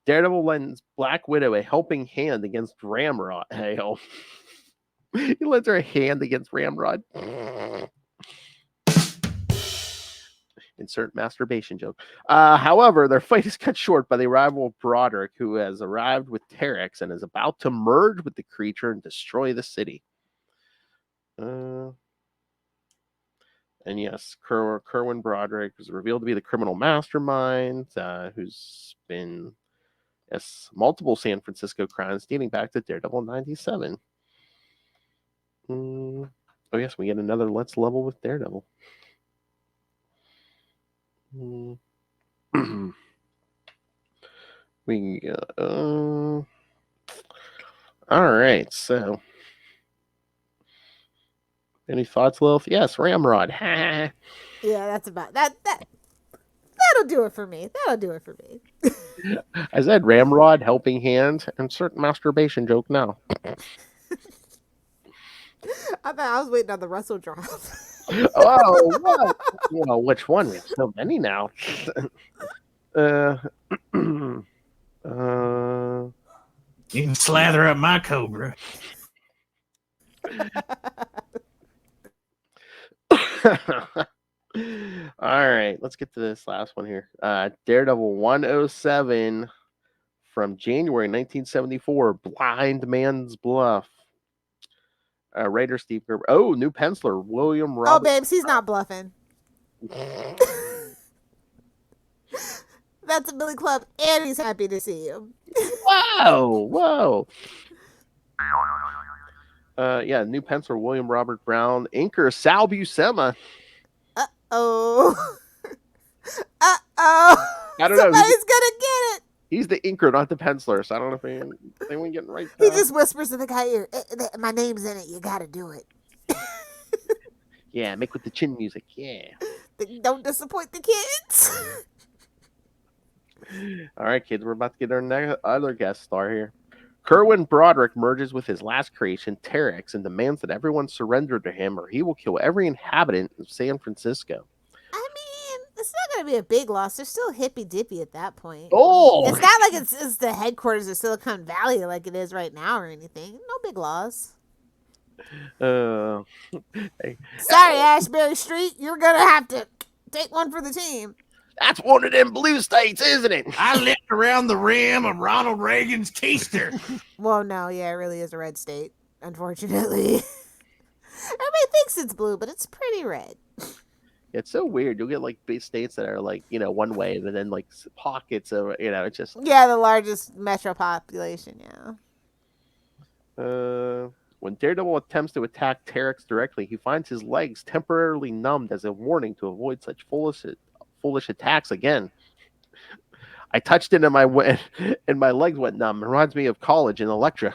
Daredevil lends Black Widow a helping hand against Ramrod. Hell, he lends her a hand against Ramrod. Insert masturbation joke. However, their fight is cut short by the arrival of Broderick, who has arrived with Terrex and is about to merge with the creature and destroy the city. And yes, Kerwin Broderick was revealed to be the criminal mastermind, who's been multiple San Francisco crimes dating back to Daredevil 97. Oh yes, we get another Let's Level with Daredevil. All right, so any thoughts, Lilith? Yes, Ramrod. Yeah, that's about that. That'll do it for me. I said Ramrod, helping hand, insert masturbation joke now. I thought I was waiting on the Russell drop. Oh, what? Well, which one? We have so many now. You can slather up my Cobra. All right, let's get to this last one here. Daredevil 107 from January 1974, Blind Man's Bluff. Writer Steve Gerber. Oh, new penciler, William Oh, Robert. babes, he's not bluffing. That's a Billy Club, and he's happy to see you. Whoa. Yeah, new penciler, William Robert Brown. Inker, Sal Buscema. Uh-oh. I don't know. Somebody's gonna get it. He's the inker, not the penciler, so I don't know if anyone getting right. He just whispers in the guy's ear, my name's in it, you gotta do it. Yeah, make with the chin music, yeah. Don't disappoint the kids. All right, kids, we're about to get our other guest star here. Kerwin Broderick merges with his last creation, Terrex, and demands that everyone surrender to him or he will kill every inhabitant of San Francisco. I mean, it's not going to be a big loss. They're still hippy-dippy at that point. Oh! It's not like it's the headquarters of Silicon Valley like it is right now or anything. No big loss. Hey. Sorry, Ashbury Street. You're going to have to take one for the team. That's one of them blue states, isn't it? I lived around the rim of Ronald Reagan's keister. Well, no, yeah, it really is a red state, unfortunately. Everybody thinks it's blue, but it's pretty red. It's so weird. You'll get like big states that are like, one way, and then like pockets of, it's just. Yeah, the largest metro population, yeah. When Daredevil attempts to attack Terrex directly, he finds his legs temporarily numbed as a warning to avoid such foolish attacks again. I touched it and my legs went numb. It reminds me of college in Electra.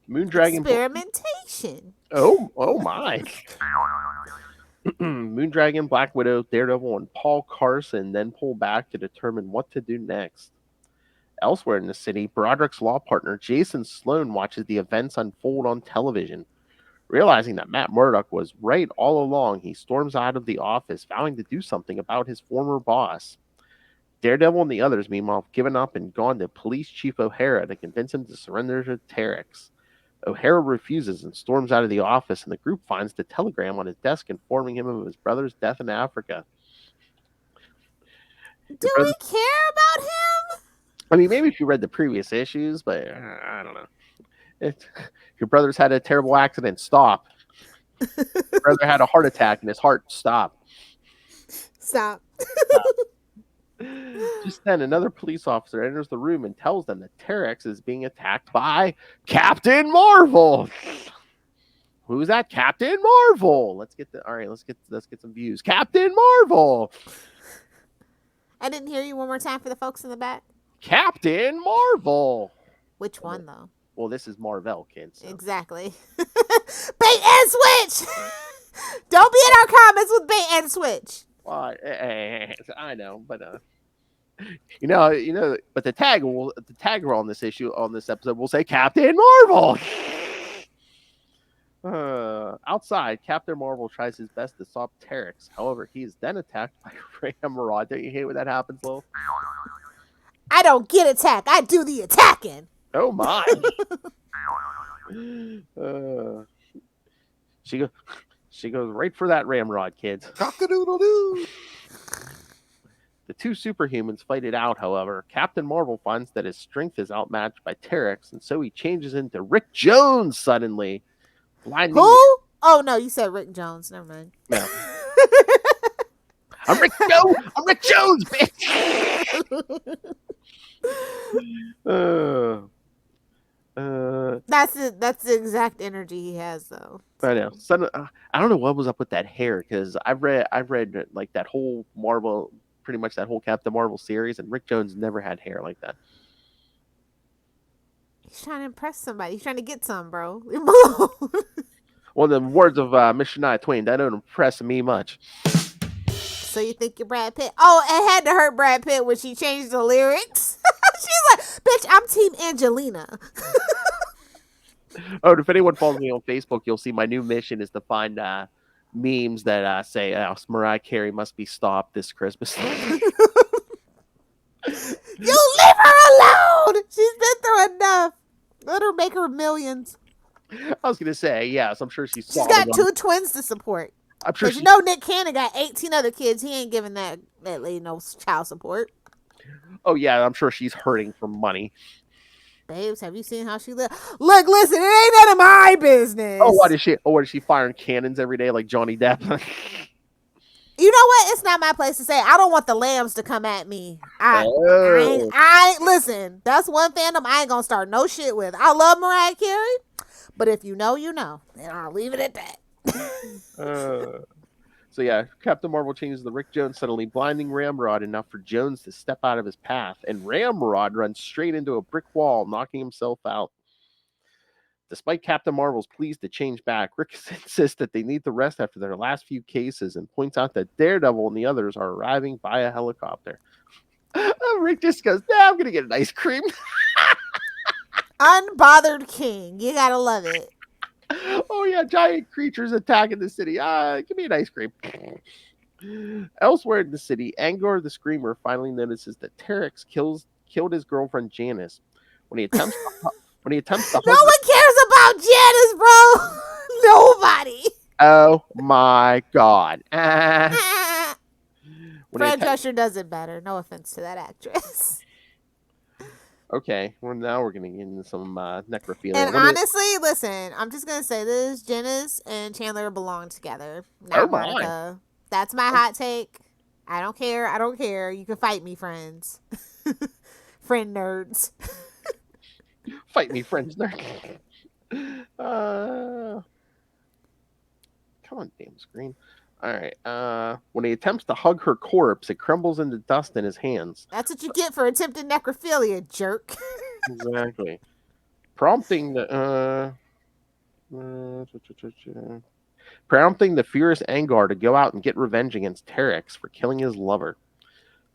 Moondragon. Experimentation. Oh my. Moondragon, Black Widow, Daredevil, and Paul Carson then pull back to determine what to do next. Elsewhere in the city, Broderick's law partner, Jason Sloan, watches the events unfold on television. Realizing that Matt Murdock was right all along, he storms out of the office, vowing to do something about his former boss. Daredevil and the others, meanwhile, have given up and gone to Police Chief O'Hara to convince him to surrender to Terrex. O'Hara refuses and storms out of the office, and the group finds the telegram on his desk informing him of his brother's death in Africa. Do we care about him? I mean, maybe if you read the previous issues, but I don't know. Your brother's had a terrible accident. Stop. Your brother had a heart attack and his heart stopped. Stop. Just then, another police officer enters the room and tells them that Terrex is being attacked by Captain Marvel. Who's that? Captain Marvel. Let's get some views. Captain Marvel. I didn't hear you one more time for the folks in the back. Captain Marvel. Which one though? Well, this is mar-vell, kids. So. Exactly. Bait and switch. Don't be in our comments with bait and switch. Well, I know, but you know, but the tagger on this episode will say Captain Marvel. Outside, Captain Marvel tries his best to stop Terrex. However, he is then attacked by Ramrod. Don't you hate when that happens, Lil? I don't get attacked. I do the attacking. Oh my! She goes right for that Ramrod, kids. Cock-a-doodle-doo. The two superhumans fight it out, however. Captain Marvel finds that his strength is outmatched by Terrex, and so he changes into Rick Jones suddenly. Blinding Who? Oh no, you said Rick Jones. Never mind. No. I'm Rick Jones, bitch. That's the exact energy he has, though. I know. I don't know what was up with that hair, because I've read like that whole Marvel, pretty much that whole Captain Marvel series, and Rick Jones never had hair like that. He's trying to impress somebody. He's trying to get some, bro. Well, the words of Miss Shania Twain, that don't impress me much. So you think you're Brad Pitt? Oh, it had to hurt Brad Pitt when she changed the lyrics. She's like, bitch, I'm Team Angelina. Oh, if anyone follows me on Facebook, you'll see my new mission is to find memes that say, Mariah Carey must be stopped this Christmas. You leave her alone. She's been through enough. Let her make her millions. I was going to say, yes, I'm sure she's got two twins to support. I'm sure you know Nick Cannon got 18 other kids. He ain't giving that lady no child support. Oh, yeah, I'm sure she's hurting for money. Babes, have you seen how she live? Look, listen, it ain't none of my business. What is she firing cannons every day like Johnny Depp? You know what? It's not my place to say. I don't want the lambs to come at me. I listen. That's one fandom I ain't gonna start no shit with. I love Mariah Carey, but if you know, you know, and I'll leave it at that. So yeah, Captain Marvel changes the Rick Jones, suddenly blinding Ramrod enough for Jones to step out of his path, and Ramrod runs straight into a brick wall, knocking himself out. Despite Captain Marvel's pleas to change back, Rick insists that they need to rest after their last few cases and points out that Daredevil and the others are arriving via helicopter. Rick just goes, I'm going to get an ice cream. Unbothered king. You got to love it. Oh, yeah, giant creatures attacking the city. Give me an ice cream. Elsewhere in the city, Angor the Screamer finally notices that Terrex killed his girlfriend Janice. When he attempts to no one cares about Janice, bro. Nobody. Oh my god. Fred Drescher does it better. No offense to that actress. Okay, well now we're gonna get into some necrophilia. And honestly, listen, I'm just gonna say this: Janice and Chandler belong together. Not Monica. That's my hot take. I don't care. You can fight me, friends. Friend nerds. Fight me, friends, nerd. Come on, damn screen. All right. When he attempts to hug her corpse, it crumbles into dust in his hands. That's what you get for attempted necrophilia, jerk. Exactly. Prompting the furious Angor to go out and get revenge against Terrex for killing his lover.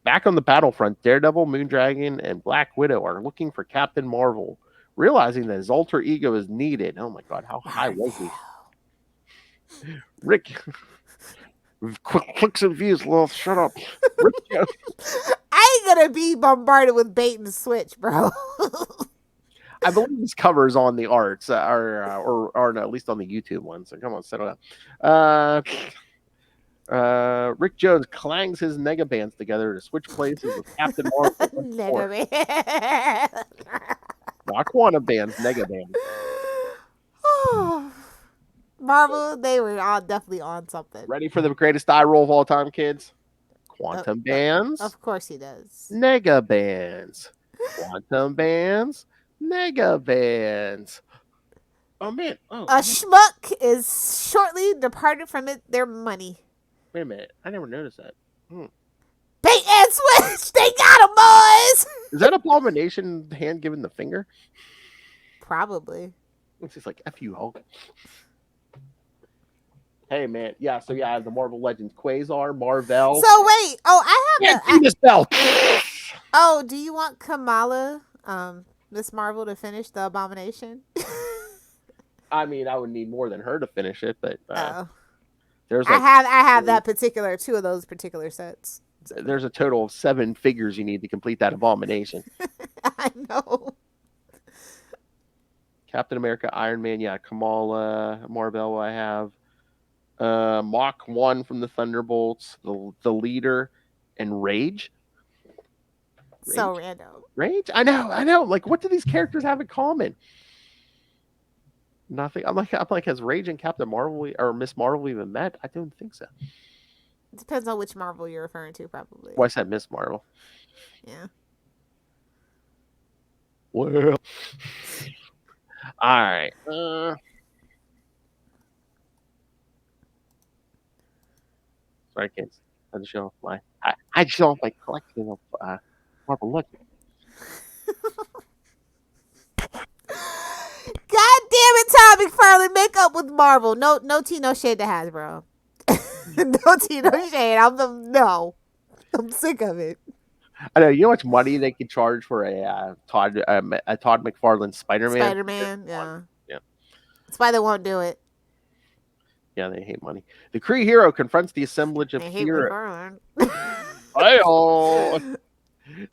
Back on the battlefront, Daredevil, Moondragon, and Black Widow are looking for Captain Marvel, realizing that his alter ego is needed. Oh my god, how high was he? Rick, clicks and views, Lil, shut up. Rick, I ain't gonna be bombarded with bait and switch, bro. I believe his covers on the arts, or at least on the YouTube one. So come on, settle down. Rick Jones clangs his negabands together to switch places with Captain Marvel. Negabands. Not quantum bands, negabands. Marvel, they were all definitely on something. Ready for the greatest eye roll of all time, kids? Quantum bands. Of course he does. Negabands. Quantum bands. Negabands. Oh man. Oh. A schmuck is shortly departed from their money. Wait a minute. I never noticed that. Bait and switch. They got 'em, boys. Is that Abomination hand giving the finger? Probably. It's just like F you, Hulk. Hey man, yeah. So yeah, the Marvel Legends Quasar, mar-vell. So wait. Oh, I have Can't see this bell. Oh, do you want Kamala, Miss Marvel, to finish the Abomination? I mean, I would need more than her to finish it, but there's I like, have that particular 2 of those particular sets. there's a total of 7 figures you need to complete that Abomination. I know. Captain America, Iron Man, yeah, Kamala, mar-vell. I have Mach 1 from the Thunderbolts, the Leader, and Rage. So random. Rage? I know. Like, what do these characters have in common? Nothing. I'm like, has Rage and Captain Marvel or Miss Marvel even met? I don't think so. It depends on which Marvel you're referring to, probably. Why is that Miss Marvel? Yeah. Well, all right. Sorry, kids. I just show off I show off my collection of Marvel Legends. God damn it, Todd McFarlane, make up with Marvel. No tea, no shade to Hasbro. No tea, no shade. I'm sick of it. I know. You know how much money they could charge for a Todd McFarlane Spider-Man? Spider-Man, yeah. Yeah. That's why they won't do it. Yeah, they hate money. The Kree hero confronts the assemblage of They hate heroes. McFarlane.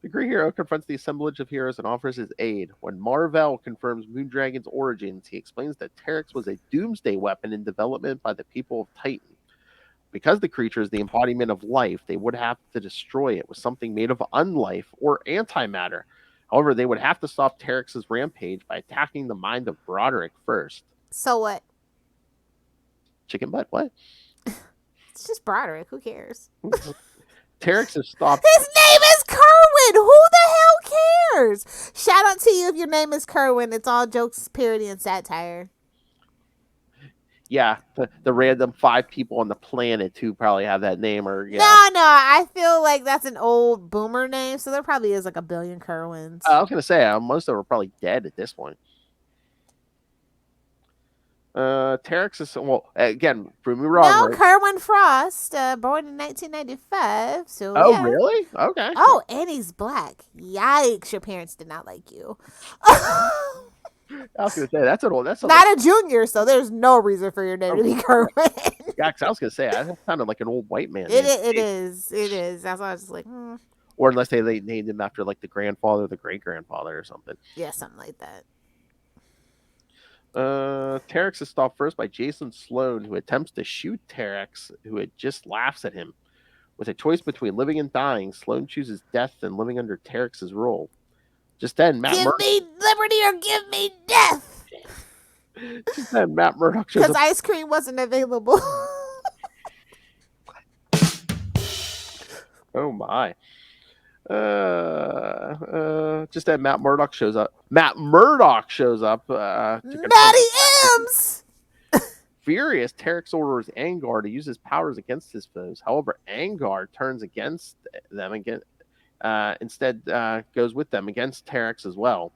The Kree hero confronts the assemblage of heroes and offers his aid. When mar-vell confirms Moondragon's origins, he explains that Terrex was a doomsday weapon in development by the people of Titan. Because the creature is the embodiment of life, they would have to destroy it with something made of unlife or antimatter. However, they would have to stop Terrex's rampage by attacking the mind of Broderick first. So what? Chicken butt? What? It's just Broderick. Who cares? Terrex has stopped. His name is Kerwin. Who the hell cares? Shout out to you if your name is Kerwin. It's all jokes, parody, and satire. Yeah, the random 5 people on the planet who probably have that name, or yeah. No, I feel like that's an old boomer name, so there probably is like a billion Kerwins. I was gonna say most of them are probably dead at this point. Terrex is again. Prove me wrong. No, right? Kerwin Frost, born in 1995. So Oh, yeah. really? Okay. Oh, and he's black. Yikes! Your parents did not like you. I was gonna say that's Not a junior, so there's no reason for your name to be Kerwin. Yeah, because I was gonna say that sounded like an old white man. It is. That's why I was just like, Or unless they named him after like the grandfather, the great grandfather, or something. yeah, something like that. Terrex is stopped first by Jason Sloan, who attempts to shoot Terrex, who just laughs at him. With a choice between living and dying, Sloan chooses death and living under Terrex's rule. Just then, Matt Give me liberty or give me death. Just then, Matt Murdock shows Because up. ice cream wasn't available. Oh my. Just then, Matt Murdock shows up. To Matty M's. Furious, Terrex orders Angar to use his powers against his foes. However, Angar turns against them again. Instead, goes with them against Terrex as well.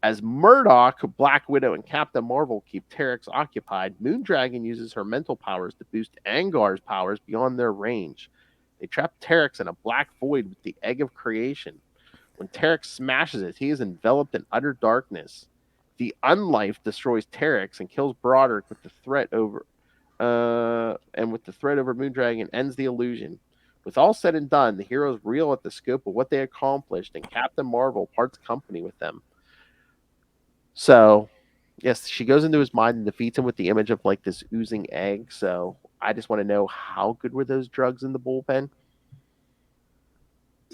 As Murdock, Black Widow, and Captain Marvel keep Terrex occupied, Moondragon uses her mental powers to boost Angar's powers beyond their range. They trap Terrex in a black void with the Egg of Creation. When Terrex smashes it, he is enveloped in utter darkness. The Unlife destroys Terrex and kills Broderick with the threat over Moondragon ends the illusion. With all said and done, the heroes reel at the scope of what they accomplished, and Captain Marvel parts company with them. So, yes, she goes into his mind and defeats him with the image of like this oozing egg. So, I just want to know, how good were those drugs in the bullpen?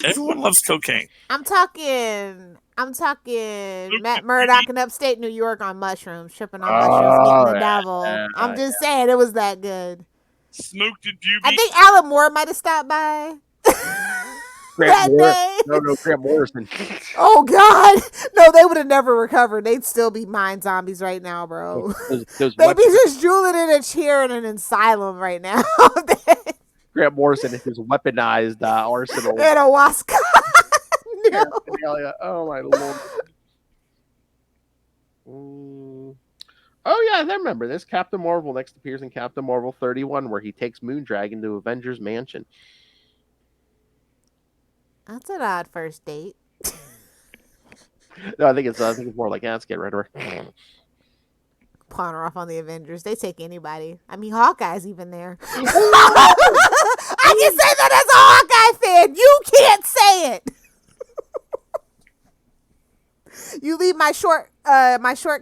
Everyone loves cocaine. I'm talking Matt Murdock in upstate New York on mushrooms, tripping on mushrooms, meeting the devil. I'm just saying it was that good. Smoked in puberty. I think Alan Moore might have stopped by that day. No, Grant Morrison. Oh God, no, they would have never recovered. They'd still be mind zombies right now, bro. Those They'd be weapons, just drooling in a chair in an asylum right now. Grant Morrison and his weaponized arsenal. In a Wascon. No. Paraphernalia. Oh my lord. Oh yeah, I remember this. Captain Marvel next appears in Captain Marvel 31, where he takes Moondragon to Avengers Mansion. That's an odd first date. No, I think it's more like, let's get rid of her. Pawn her off on the Avengers. They take anybody. I mean, Hawkeye's even there. I can say that as a Hawkeye fan. You can't say it. You leave my short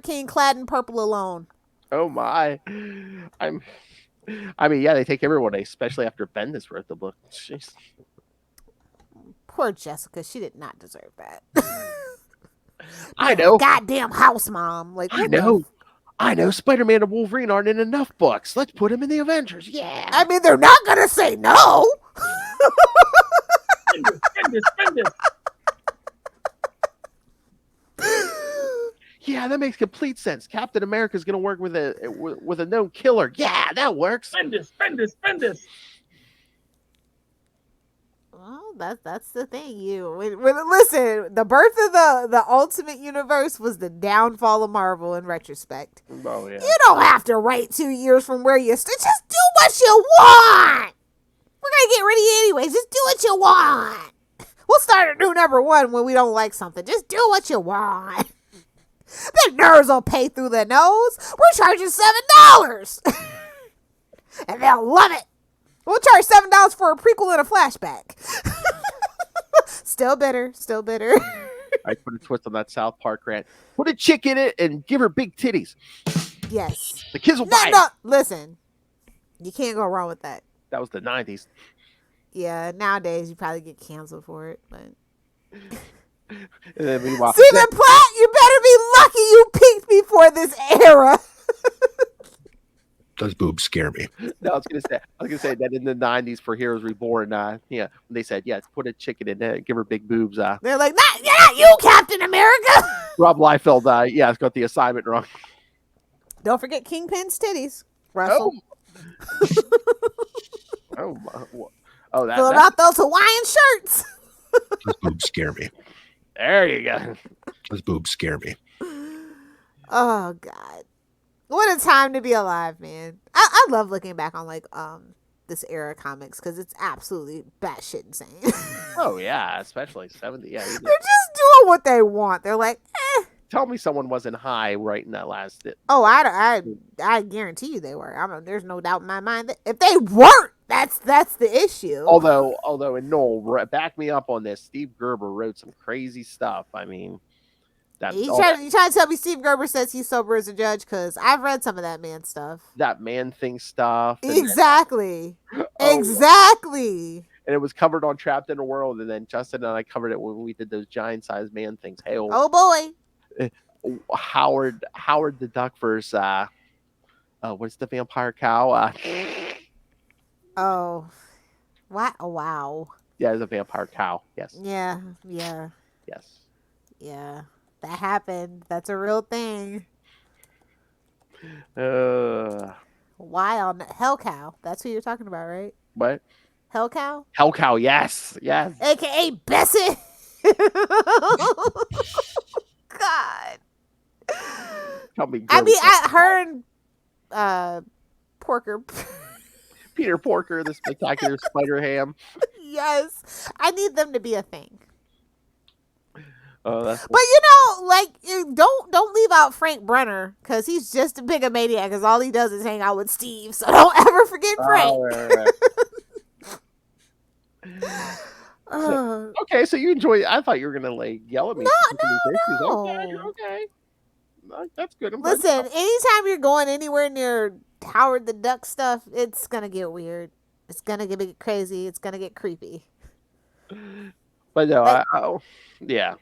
king clad in purple alone. Oh my. I mean, yeah, they take everyone, especially after Bendis wrote the book. Jeez. Poor Jessica. She did not deserve that. I know. Goddamn house mom. Like, I know. Spider-Man and Wolverine aren't in enough books. Let's put them in the Avengers. Yeah. I mean, they're not going to say no. Spend it. Yeah, that makes complete sense. Captain America's going to work with a known killer. Yeah, that works. Spend it. Well, that's the thing. Listen, the birth of the Ultimate Universe was the downfall of Marvel in retrospect. Oh yeah. You don't have to write 2 years from where you stood. Just do what you want. We're gonna get rid of you anyways. Just do what you want. We'll start a new number 1 when we don't like something. Just do what you want. The nerds will pay through the nose. We're charging $7. And they'll love it. We'll charge $7 for a prequel and a flashback. Still bitter. I put a twist on that South Park rant. Put a chick in it and give her big titties. Yes. The kids will buy it. Listen. You can't go wrong with that. That was the 90s. Yeah, nowadays you probably get canceled for it, but And then meanwhile, Stephen Platt, you better be lucky you peaked before this era. Those boobs scare me. no, I was gonna say that in the 90s for Heroes Reborn, when they said, put a chicken in it, give her big boobs. They're like, not you, Captain America. Rob Liefeld, it's got the assignment wrong. Don't forget Kingpin's titties, Russell. That. Fill out those Hawaiian shirts. Those boobs scare me. There you go. Those boobs scare me. Oh God, what a time to be alive, man! I love looking back on this era of comics because it's absolutely batshit insane. Oh yeah, especially 70. Yeah, They're just doing what they want. They're like, Tell me someone wasn't high writing that last. Oh, I guarantee you they were. There's no doubt in my mind that if they weren't, that's the issue. Although, and Noel, back me up on this. Steve Gerber wrote some crazy stuff. I mean, you trying to tell me Steve Gerber says he's sober as a judge? Because I've read some of that man stuff. That Man Thing stuff. Exactly. Exactly. And it was covered on Trapped in a World, and then Justin and I covered it when we did those giant-sized man things. Hey, oh boy. Howard the Duck versus what's the vampire cow? Oh, what? Oh, wow. Yeah, it's a vampire cow. Yes. Yeah. Yes. Yeah, that happened. That's a real thing. Wild Hell Cow. That's who you're talking about, right? What? Hell Cow. Hell Cow. Yes. AKA Bessie. God. Her and Porker. Peter Porker, the spectacular Spider Ham. Yes, I need them to be a thing. But don't leave out Frank Brenner because he's just a bigomaniac because all he does is hang out with Steve. So don't ever forget Frank. Right. Okay, so you enjoy. I thought you were gonna yell at me. No. Okay. That's good. Listen, anytime you're going anywhere near Howard the Duck stuff, it's gonna get weird. It's gonna get crazy. It's gonna get creepy. But no, yeah.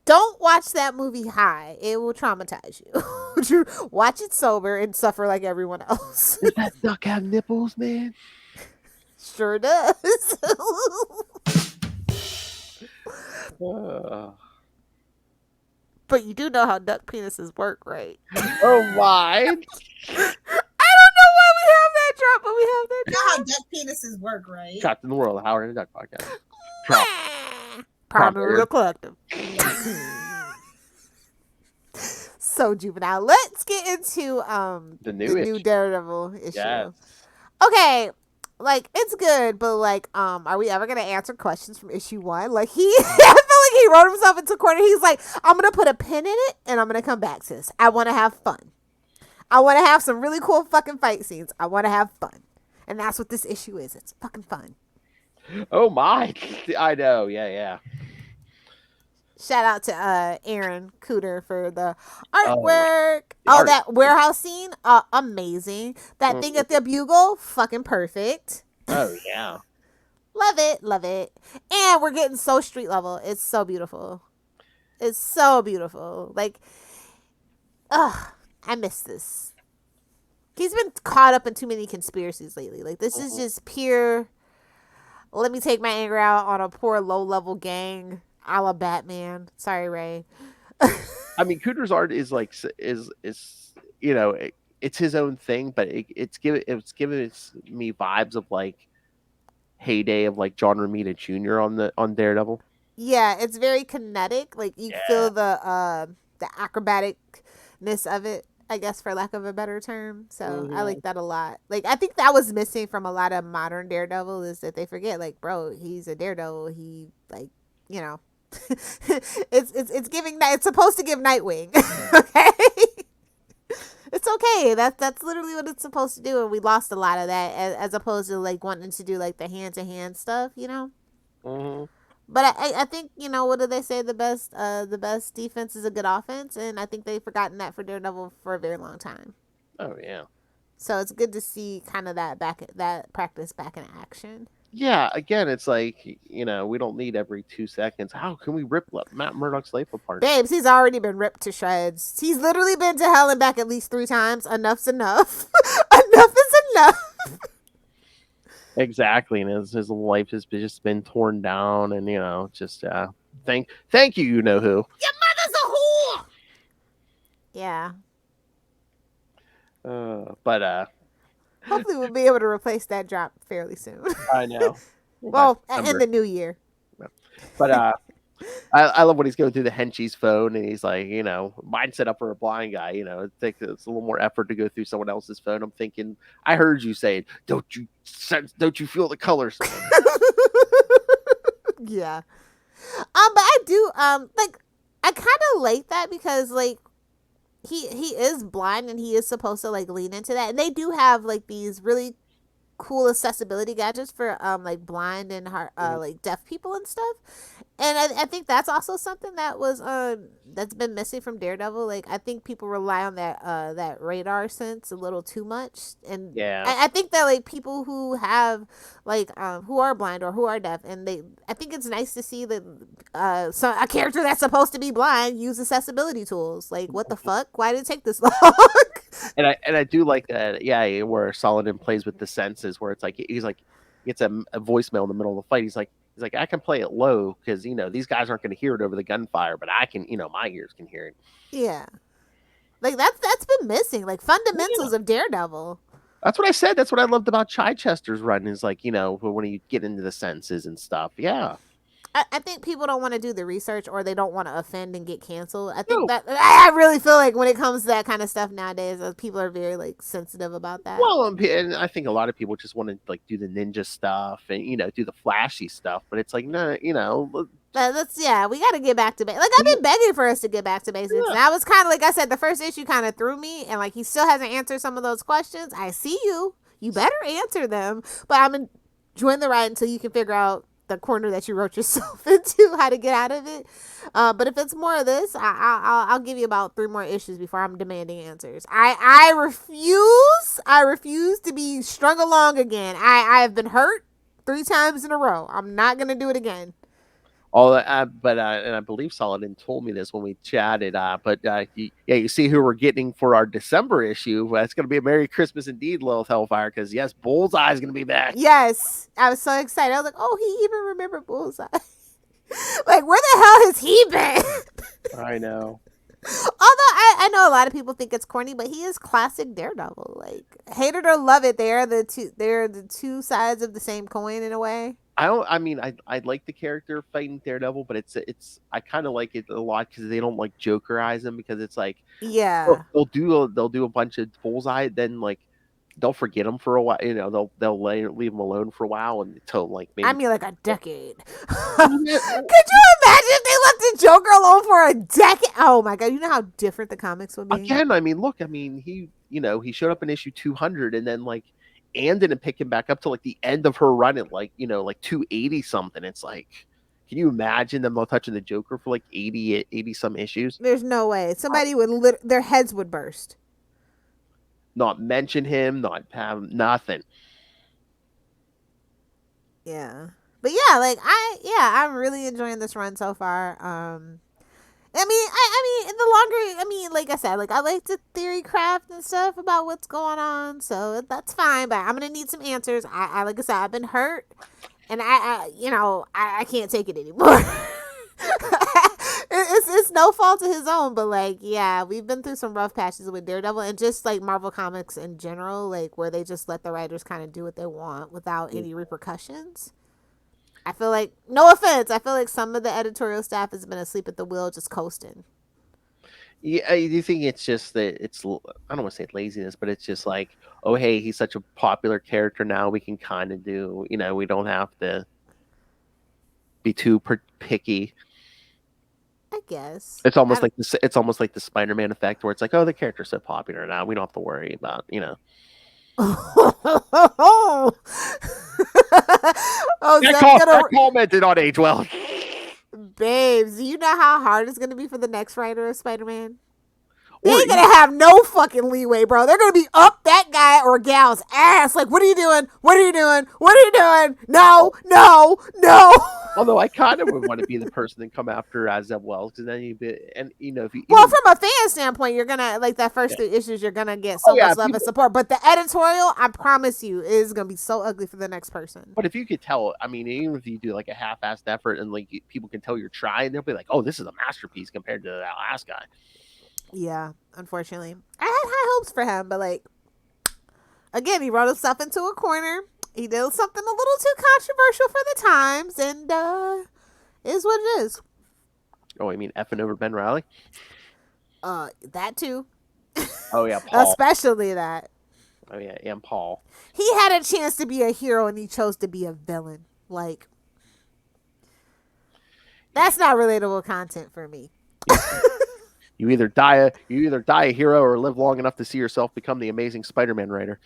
Don't watch that movie high. It will traumatize you. Watch it sober and suffer like everyone else. Does that duck have nipples, man? Sure does. But you do know how duck penises work, right? Oh my! I don't know why we have that drop, but we have that You know how duck penises work, right? Captain the World, Howard and the Duck Podcast. Drop. Primary Proper. collective. So juvenile. Let's get into The the new new issue. Daredevil issue. Yes. Okay, like it's good, but like, are we ever gonna answer questions from issue 1? Like I feel like he wrote himself into a corner. He's like, I'm gonna put a pin in it and I'm gonna come back to this. I want to have fun. I want to have some really cool fucking fight scenes. I want to have fun, and that's what this issue is. It's fucking fun. Oh my! I know. Yeah. Shout out to Aaron Cooter for the artwork. The Oh, art. that warehouse scene, amazing. That thing at the Bugle, fucking perfect. Oh yeah. Love it, love it. And we're getting so street level. It's so beautiful. It's so beautiful. Like, I miss this. He's been caught up in too many conspiracies lately. Like, this is just pure, let me take my anger out on a poor low-level gang a la Batman. Sorry, Ray. I mean, Cooter's art is like is you know it's his own thing, but it's giving me vibes of like heyday of like John Romita Jr. on Daredevil. Yeah, it's very kinetic. Like, you feel the acrobaticness of it, I guess, for lack of a better term. So I like that a lot. Like, I think that was missing from a lot of modern Daredevil, is that they forget, like, bro, he's a Daredevil. He, like, you know, it's giving, it's supposed to give Nightwing. Okay, it's okay. That's literally what it's supposed to do, and we lost a lot of that as opposed to like wanting to do like the hand to hand stuff, you know. Mm-hmm. But I think, you know, what do they say? The best defense is a good offense, and I think they've forgotten that for Daredevil for a very long time. Oh yeah. So it's good to see kind of that practice back in action. Yeah, again, it's like, you know, we don't need every 2 seconds. How can we rip Matt Murdock's life apart? Babes, he's already been ripped to shreds. He's literally been to hell and back at least 3 times. Enough's enough. Enough is enough. Exactly, and his life has just been torn down, and you know, just thank you, you know who. Your mother's a whore. Yeah. But Hopefully we'll be able to replace that drop fairly soon. I know. Well, By in December. the new year. But I love when he's going through the henchie's phone and he's like, you know, mine set up for a blind guy. You know, it's a little more effort to go through someone else's phone. I'm thinking, I heard you say, don't you feel the colors? Yeah. But I do like, I kind of like that because like he is blind and he is supposed to like lean into that, and they do have like these really cool accessibility gadgets for like blind and like deaf people and stuff. And I think that's also something that was that's been missing from Daredevil. Like, I think people rely on that radar sense a little too much, and Yeah. I think that like people who have like who are blind or who are deaf, and I think it's nice to see that a character that's supposed to be blind use accessibility tools. Like, what the fuck? Why did it take this long? And I do like that. Yeah, where Saladin plays with the senses, where it's like he's like gets a voicemail in the middle of the fight. He's like, I can play it low because, you know, these guys aren't going to hear it over the gunfire, but I can, you know, my ears can hear it. Yeah, like that's been missing, like fundamentals of Daredevil. That's what I said. That's what I loved about Chichester's run is like, you know, when you get into the senses and stuff. Yeah. I think people don't want to do the research, or they don't want to offend and get canceled. I think No. that I really feel like when it comes to that kind of stuff nowadays, people are very like sensitive about that. Well, and I think a lot of people just want to like do the ninja stuff and, you know, do the flashy stuff, but it's like, no, you know, We got to get back to basics. Like, I've been begging for us to get back to basics. Yeah. And I was kind of like I said, the first issue kind of threw me, and like he still hasn't answered some of those questions. I see you. You better answer them. But I'm enjoying the ride until you can figure out the corner that you wrote yourself into, how to get out of it. But if it's more of this, I'll give you about 3 more issues before I'm demanding answers. I refuse to be strung along again. I have been hurt 3 times in a row. I'm not gonna do it again. and I believe Saladin told me this when we chatted. You see who we're getting for our December issue. Well, it's going to be a Merry Christmas indeed, Lilith Hellfire, because yes, Bullseye is going to be back. Yes, I was so excited. I was like, oh, he even remembered Bullseye. Like, where the hell has he been? I know. Although I know a lot of people think it's corny, but he is classic Daredevil. Like, hate it or love it, they're the two sides of the same coin in a way. I like the character fighting Daredevil, but it's I kind of like it a lot because they don't like Jokerize him, because it's like Yeah. they'll do a bunch of bullseye, then like they'll forget him for a while. They'll leave him alone for a while until like maybe. I mean, like a decade. Could you imagine if they left the Joker alone for a decade? Oh my god, you know how different the comics would be. Again, he showed up in issue 200, and then like Anne didn't pick him back up till like the end of her run at like 280 something. It's like, can you imagine them not touching the Joker for like 80 some issues? There's no way. Somebody would their heads would burst. Not mention him, not have nothing. Yeah. But yeah, like I'm really enjoying this run so far. I mean, in the longer, like I said, like I like to theory craft and stuff about what's going on, so that's fine. But I'm gonna need some answers. I like I said, I've been hurt, and I can't take it anymore. It's no fault of his own, but like, yeah, we've been through some rough patches with Daredevil and just like Marvel Comics in general, like where they just let the writers kind of do what they want without any repercussions. I feel like, no offense, I feel like some of the editorial staff has been asleep at the wheel, just coasting. Yeah, do you think it's just that I don't want to say laziness, but it's just like, oh hey, he's such a popular character now, we can kind of do, we don't have to be too picky. I guess It's almost like the Spider-Man effect, where it's like, oh, the character's so popular now, we don't have to worry about, Oh, that commented on age well. Babes, do you know how hard it's gonna be for the next writer of Spider-Man? They ain't gonna have no fucking leeway, bro. They're gonna be up that guy or gal's ass. Like, what are you doing? What are you doing? What are you doing? No. Although I kind of would want to be the person that come after Azeb Wells, because then well, from a fan standpoint, you're gonna like that first 3 issues. You're gonna get so much love and support, but the editorial, I promise you, is gonna be so ugly for the next person. But if you could tell, I mean, even if you do like a half-assed effort and like people can tell you're trying, they'll be like, "Oh, this is a masterpiece compared to that last guy." Yeah, unfortunately, I had high hopes for him, but like, again, he wrote himself into a corner. He did something a little too controversial for the times, and is what it is. Oh, I mean, effing over Ben Reilly? That too. Oh yeah, Paul. Especially that. Oh yeah, and Paul. He had a chance to be a hero, and he chose to be a villain. Like, that's not relatable content for me. You either die a hero or live long enough to see yourself become the amazing Spider-Man writer.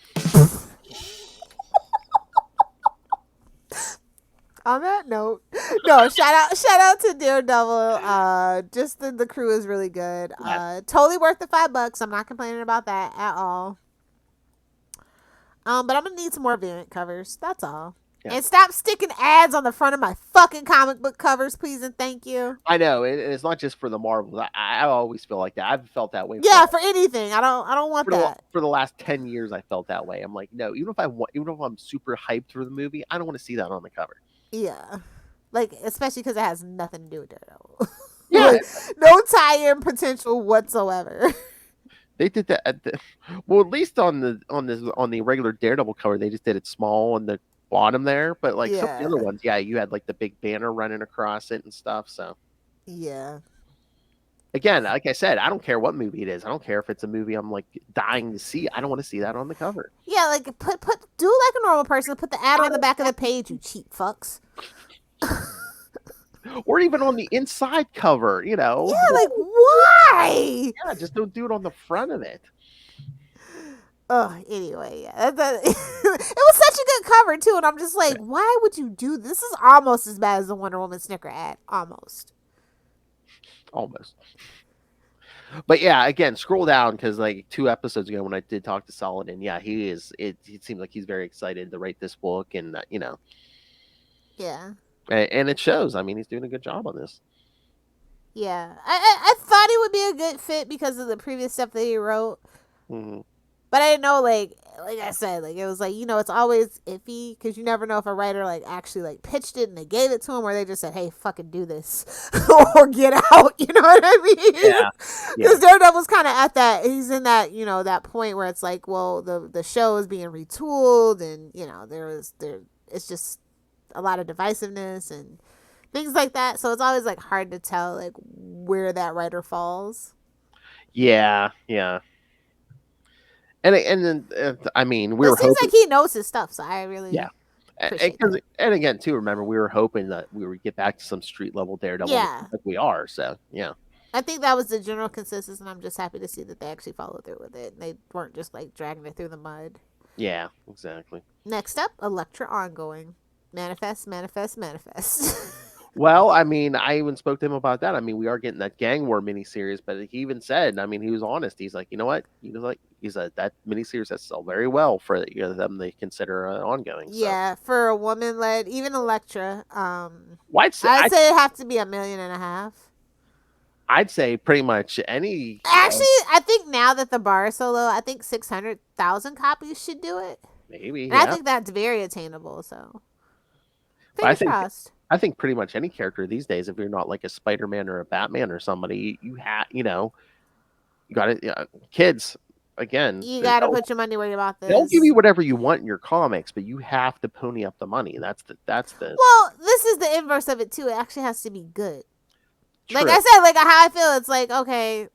On that note, no, shout out to Daredevil. Just the crew is really good. Yes. Totally worth the $5. I'm not complaining about that at all. But I'm gonna need some more variant covers. That's all. Yeah. And stop sticking ads on the front of my fucking comic book covers, please and thank you. I know it's not just for the Marvels. I always feel like that. I've felt that way. Yeah, for anything. I don't want that. For the last 10 years, I felt that way. I'm like, no, even if I'm super hyped for the movie, I don't want to see that on the cover. Yeah, like especially because it has nothing to do with Daredevil. Yeah, like, no tie-in potential whatsoever. They did that at at least on the regular Daredevil cover, they just did it small on the bottom there, but like some of the other ones, you had like the big banner running across it and stuff. So yeah, again, like I said, I don't care what movie it is. I don't care if it's a movie I'm like dying to see. I don't want to see that on the cover. Yeah, like do like a normal person. Put the ad on the back of the page, you cheap fucks. Or even on the inside cover, Yeah, like why? Yeah, just don't do it on the front of it. Oh, anyway, yeah. It was such a good cover, too, and I'm just like, why would you do this? This is almost as bad as the Wonder Woman Snicker ad. Almost. But yeah, again, scroll down, because like 2 episodes ago when I did talk to Saladin, yeah, it seems like he's very excited to write this book, and Yeah. And it shows. I mean, he's doing a good job on this. Yeah. I thought he would be a good fit because of the previous stuff that he wrote. Mm-hmm. But I didn't know, like like I said, like it was like, it's always iffy because you never know if a writer like actually like pitched it and they gave it to him, or they just said, "Hey, fucking do this," or get out. You know what I mean? Yeah. Because Daredevil's kind of at that. He's in that that point where it's like, well, the show is being retooled, and it's just a lot of divisiveness and things like that. So it's always like hard to tell like where that writer falls. Yeah. And then I mean, we were It seems hoping, like he knows his stuff, so I really appreciate that. and again too. Remember, we were hoping that we would get back to some street level Daredevil, like we are. So yeah, I think that was the general consensus, and I'm just happy to see that they actually followed through with it. And they weren't just like dragging it through the mud. Yeah, exactly. Next up, Elektra ongoing. Manifest. Well, I mean, I even spoke to him about that. I mean, we are getting that gang war miniseries, but he even said, I mean, he was honest. He's like, you know what? He said that miniseries has sold very well for them to consider ongoing. So. Yeah, for a woman led, even Elektra. I'd say it'd have to be $1.5 million. I'd say pretty much any. Actually, I think now that the bar is so low, I think 600,000 copies should do it. Maybe. And I think that's very attainable. So, I think pretty much any character these days, if you're not like a Spider-Man or a Batman or somebody, you got it. Kids, again, you got to put your money where your mouth is. They'll give you whatever you want in your comics, but you have to pony up the money. That's the. Well, this is the inverse of it too. It actually has to be good. True. Like I said, like how I feel, it's like, okay,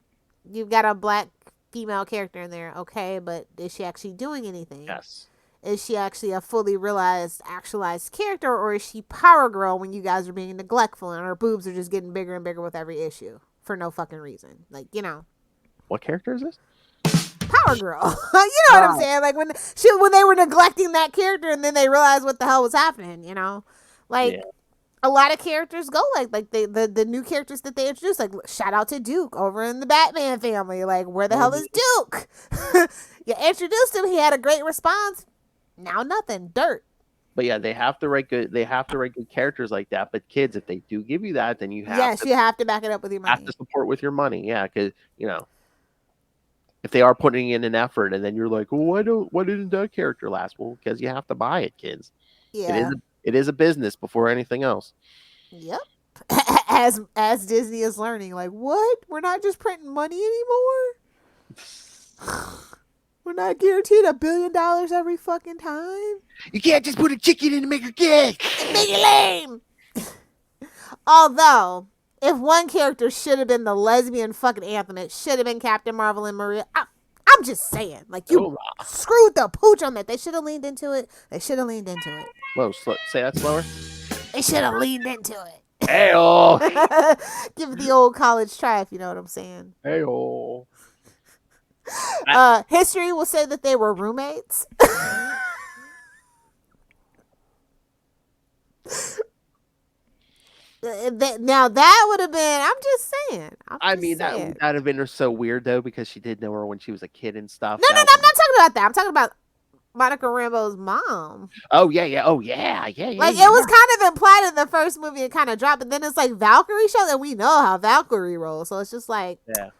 you've got a black female character in there, okay, but is she actually doing anything? Yes. Is she actually a fully realized, actualized character, or is she Power Girl when you guys are being neglectful and her boobs are just getting bigger and bigger with every issue for no fucking reason? Like, What character is this? Power Girl. You know what I'm saying? Like when they were neglecting that character and then they realized what the hell was happening, Like, a lot of characters go like the new characters that they introduced, like shout out to Duke over in the Batman family. Like, where the hell is Duke? You introduced him, he had a great response. Now nothing, dirt. But yeah, they have to write good. They have to write good characters like that. But kids, if they do give you that, then you have you have to back it up with your money. Have to support with your money, yeah, because if they are putting in an effort, and then you're like, well, why didn't that character last? Well, because you have to buy it, kids. Yeah, it is a business before anything else. Yep. As Disney is learning, like, what? We're not just printing money anymore. We're not guaranteed $1 billion every fucking time. You can't just put a chicken in to make her gay. Make it lame. Although, if one character should have been the lesbian fucking anthem, it should have been Captain Marvel and Maria. I'm just saying, like, you screwed the pooch on that. They should have leaned into it. Whoa, say that slower. They should have leaned into it. Hey-oh. Give it the old college try, if you know what I'm saying. Hey-oh. History will say that they were roommates. Now that would have been. I'm just saying. That would have been so weird though, because she did know her when she was a kid and stuff. No, I'm not talking about that. I'm talking about Monica Rambeau's mom. Oh yeah. Like it was kind of implied in the first movie. It kind of dropped, but then it's like Valkyrie shows, and we know how Valkyrie rolls. So it's just like, yeah.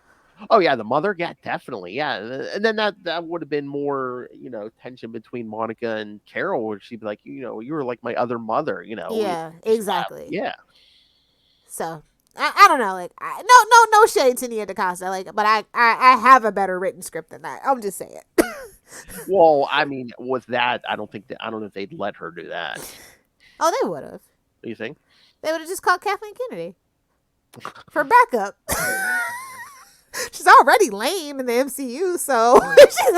Oh yeah, the mother, yeah, definitely, yeah. And then that would have been more, tension between Monica and Carol, where she'd be like, you were like my other mother, Yeah, exactly. Yeah. So I don't know, like no shade to Nia DaCosta, like, but I have a better written script than that. I'm just saying. Well, I mean, with that, I don't know if they'd let her do that. Oh, they would have. You think? They would have just called Kathleen Kennedy for backup. She's already lame in the MCU, so she's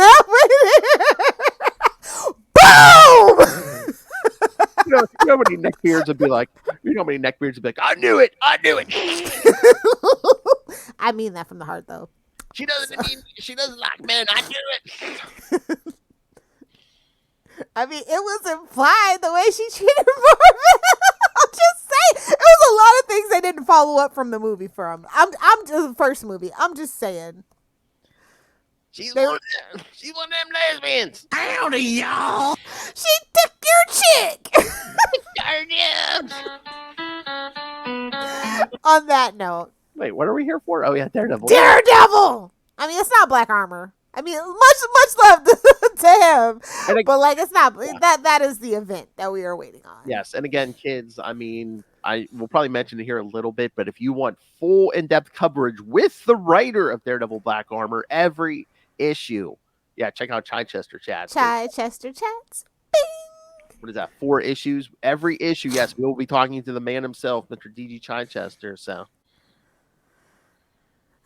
boom. You know how many neckbeards would be like? I knew it. I mean that from the heart, though. She doesn't like men. I knew it. I mean, it was implied the way she treated Marvel. I'll just say it was a lot of things they didn't follow up from the movie. I'm just the first movie. I'm just saying. She's one of them lesbians. Howdy, y'all. She took your chick. On that note. Wait, what are we here for? Oh yeah, Daredevil. Daredevil. I mean, it's not Black Armor. I mean, much love to him, And but like it's not that is the event that we are waiting on. Yes, and again, kids, I mean, I will probably mention it here a little bit, but if you want full in-depth coverage with the writer of Daredevil Black Armor, every issue, check out Chichester Chats. Chichester Chats. What is that? 4 issues. Every issue, yes, we will be talking to the man himself, Mr. D.G. Chichester. So,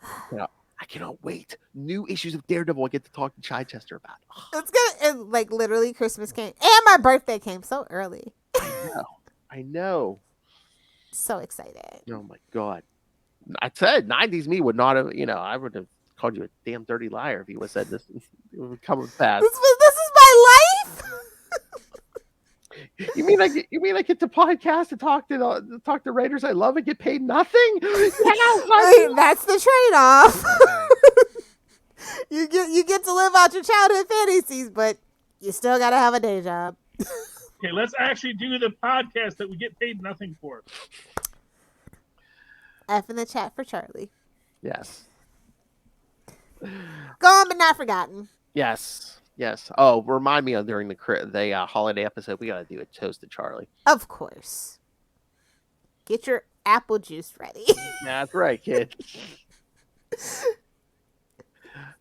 I cannot wait. New issues of Daredevil I get to talk to Chichester about. It's good. And like literally, Christmas came and my birthday came so early. I know. So excited. Oh my god. I said 90s me would not have, I would have called you a damn dirty liar if you would have said this. It would come fast. This is my life. You mean I get to podcast and talk to writers I love and get paid nothing? That's the trade-off. You get to live out your childhood fantasies, but you still gotta have a day job. Okay, let's actually do the podcast that we get paid nothing for. F in the chat for Charlie. Yes. Gone but not forgotten. Yes. Oh, remind me during the holiday episode, we gotta do a toast to Charlie. Of course. Get your apple juice ready. That's right, kid.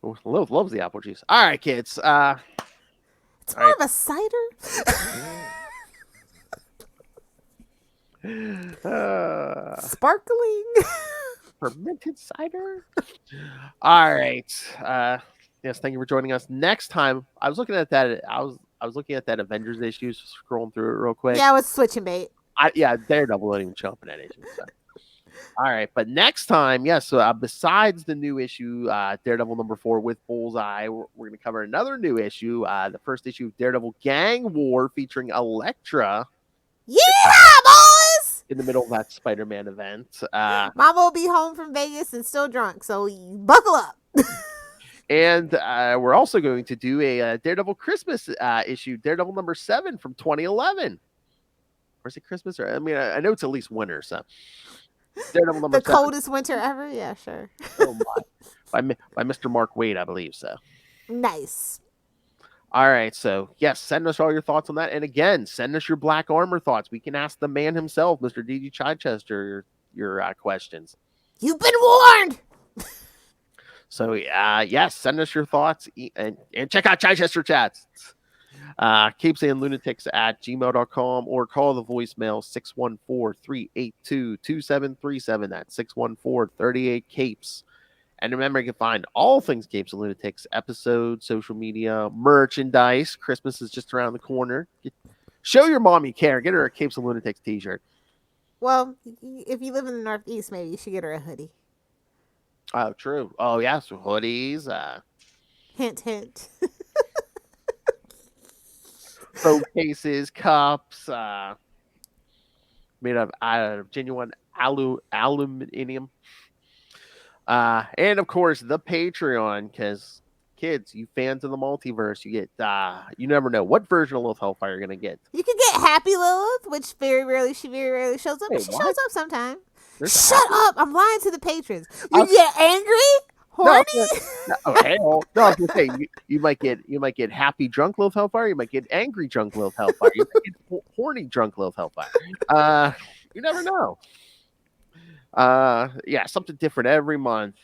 Lilith loves the apple juice. All right, kids. It's more of a cider. Sparkling. Fermented cider. All right. Yes, thank you for joining us. Next time, I was looking at that. I was looking at that Avengers issue, scrolling through it real quick. Yeah, I was switching bait. Daredevil wouldn't even show up in that issue. So. All right, but next time, besides the new issue, Daredevil #4 with Bullseye, we're going to cover another new issue, the first issue of Daredevil Gang War featuring Elektra. Yeah, boys! In the middle of that Spider-Man event. Mama will be home from Vegas and still drunk, so buckle up. And we're also going to do a Daredevil Christmas issue, Daredevil #7 from 2011. Or is it Christmas? I know it's at least winter, so. Daredevil #7. The coldest winter ever? Yeah, sure. Oh my. By Mr. Mark Waid, I believe so. Nice. All right, so yes, send us all your thoughts on that. And again, send us your Black Armor thoughts. We can ask the man himself, Mr. D.G. Chichester, your questions. You've been warned! So, yes, send us your thoughts and check out Chichester Chats. CapesandLunatics at gmail.com or call the voicemail 614-382-2737. That's 614-38-CAPES. And remember, you can find all things Capes and Lunatics, episodes, social media, merchandise. Christmas is just around the corner. Show your mom you care. Get her a Capes and Lunatics t-shirt. Well, if you live in the Northeast, maybe you should get her a hoodie. Oh, true. Oh, yeah, so hoodies. Hint, hint. Phone cases, cups, made out of genuine aluminum. And of course, the Patreon, because kids, you fans of the multiverse, you get, you never know what version of Lilith Hellfire you're going to get. You can get Happy Lilith, which very rarely shows up, but she shows up sometime. Shut up! I'm lying to the patrons. You get angry? Horny? No, I was gonna say you might get happy drunk Lilith Hellfire. You might get angry drunk Lilith Hellfire. You might get horny drunk Lilith Hellfire. You never know. Something different every month,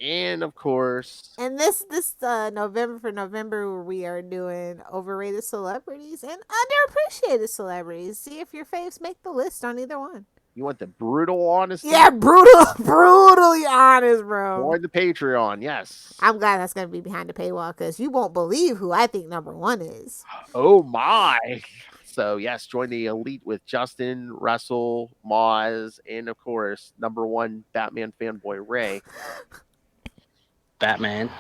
and of course, and this November we are doing overrated celebrities and underappreciated celebrities. See if your faves make the list on either one. You want the brutal honesty? Yeah, brutally honest, bro. Or the Patreon, yes. I'm glad that's going to be behind the paywall because you won't believe who I think #1 is. Oh, my. So, yes, join the elite with Justin, Russell, Moz, and, of course, #1 Batman fanboy, Ray. Batman,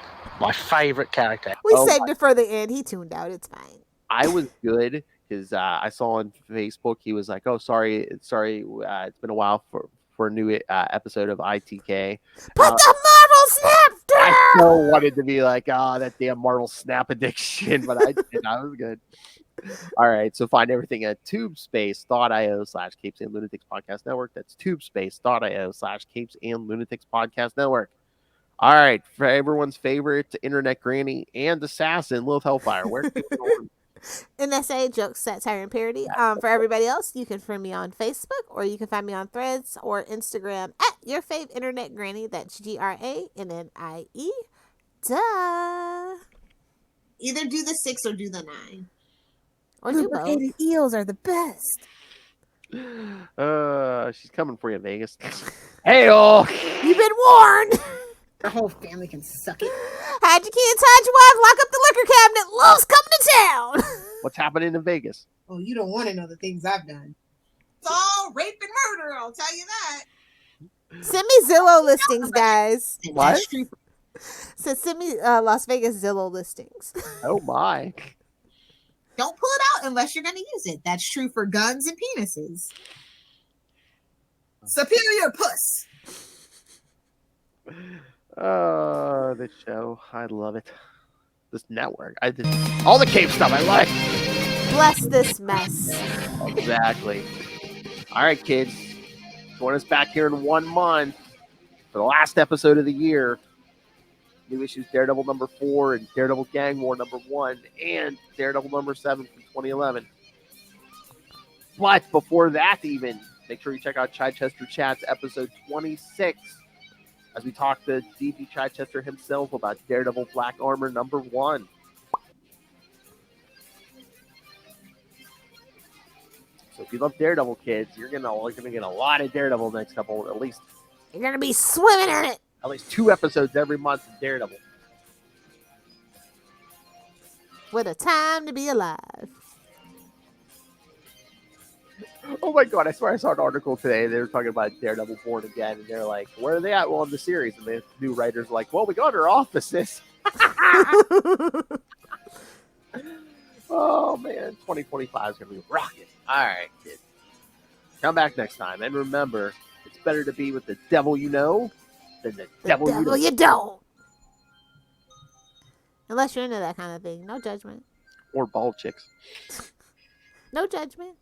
my favorite character. We saved it for the end. He tuned out. It's fine. I was good. Because I saw on Facebook, he was like, "Oh, sorry, it's been a while for a new episode of ITK." Put the Marvel Snap down! I so wanted to be like, that damn Marvel Snap addiction, but I did. I was good. All right, so find everything at tubespace.io/Capes and Lunatics Podcast Network. That's tubespace.io/Capes and Lunatics Podcast Network. All right, for everyone's favorite internet granny and assassin, Lilith Hellfire. Where can you go? NSA jokes, satire, and parody. For everybody else, you can find me on Facebook, or you can find me on Threads or Instagram at your fave internet granny. That's GRANNIE. Duh. Either do the 6 or do the 9. Or do both. Lubricated eels are the best. She's coming for you, Vegas. Hey-oh! You've been warned. Our whole family can suck it. Hide your kids, hide your wife, lock up the liquor cabinet. Love's coming to town. What's happening in Vegas? Oh, you don't want to know the things I've done. It's all rape and murder, I'll tell you that. Send me Zillow listings, guys. And What? that's true. So send me Las Vegas Zillow listings. Oh, my. Don't pull it out unless you're going to use it. That's true for guns and penises. Superior puss. Oh, this show. I love it. This network. All the Cape stuff I like. Bless this mess. Exactly. All right, kids. Join us back here in 1 month for the last episode of the year. New issues Daredevil number 4 and Daredevil Gang War number 1 and Daredevil number 7 from 2011. But before that, even, make sure you check out Chichester Chat's episode 26 as we talk to D.G. Chichester himself about Daredevil Black Armor number 1. So if you love Daredevil, kids, you're gonna get a lot of Daredevil next couple, at least You're going to be swimming in it. 2 episodes every month of Daredevil. What a time to be alive. Oh my god, I swear I saw an article today. They were talking about Daredevil Born Again, and they're like, where are they at? Well, in the series. And the new writers are like, well, we got our offices. Oh man, 2025 is going to be rocking. All right, kids. Come back next time. And remember, it's better to be with the devil you know than the devil you don't. You don't. Unless you're into that kind of thing. No judgment. Or bald chicks. No judgment.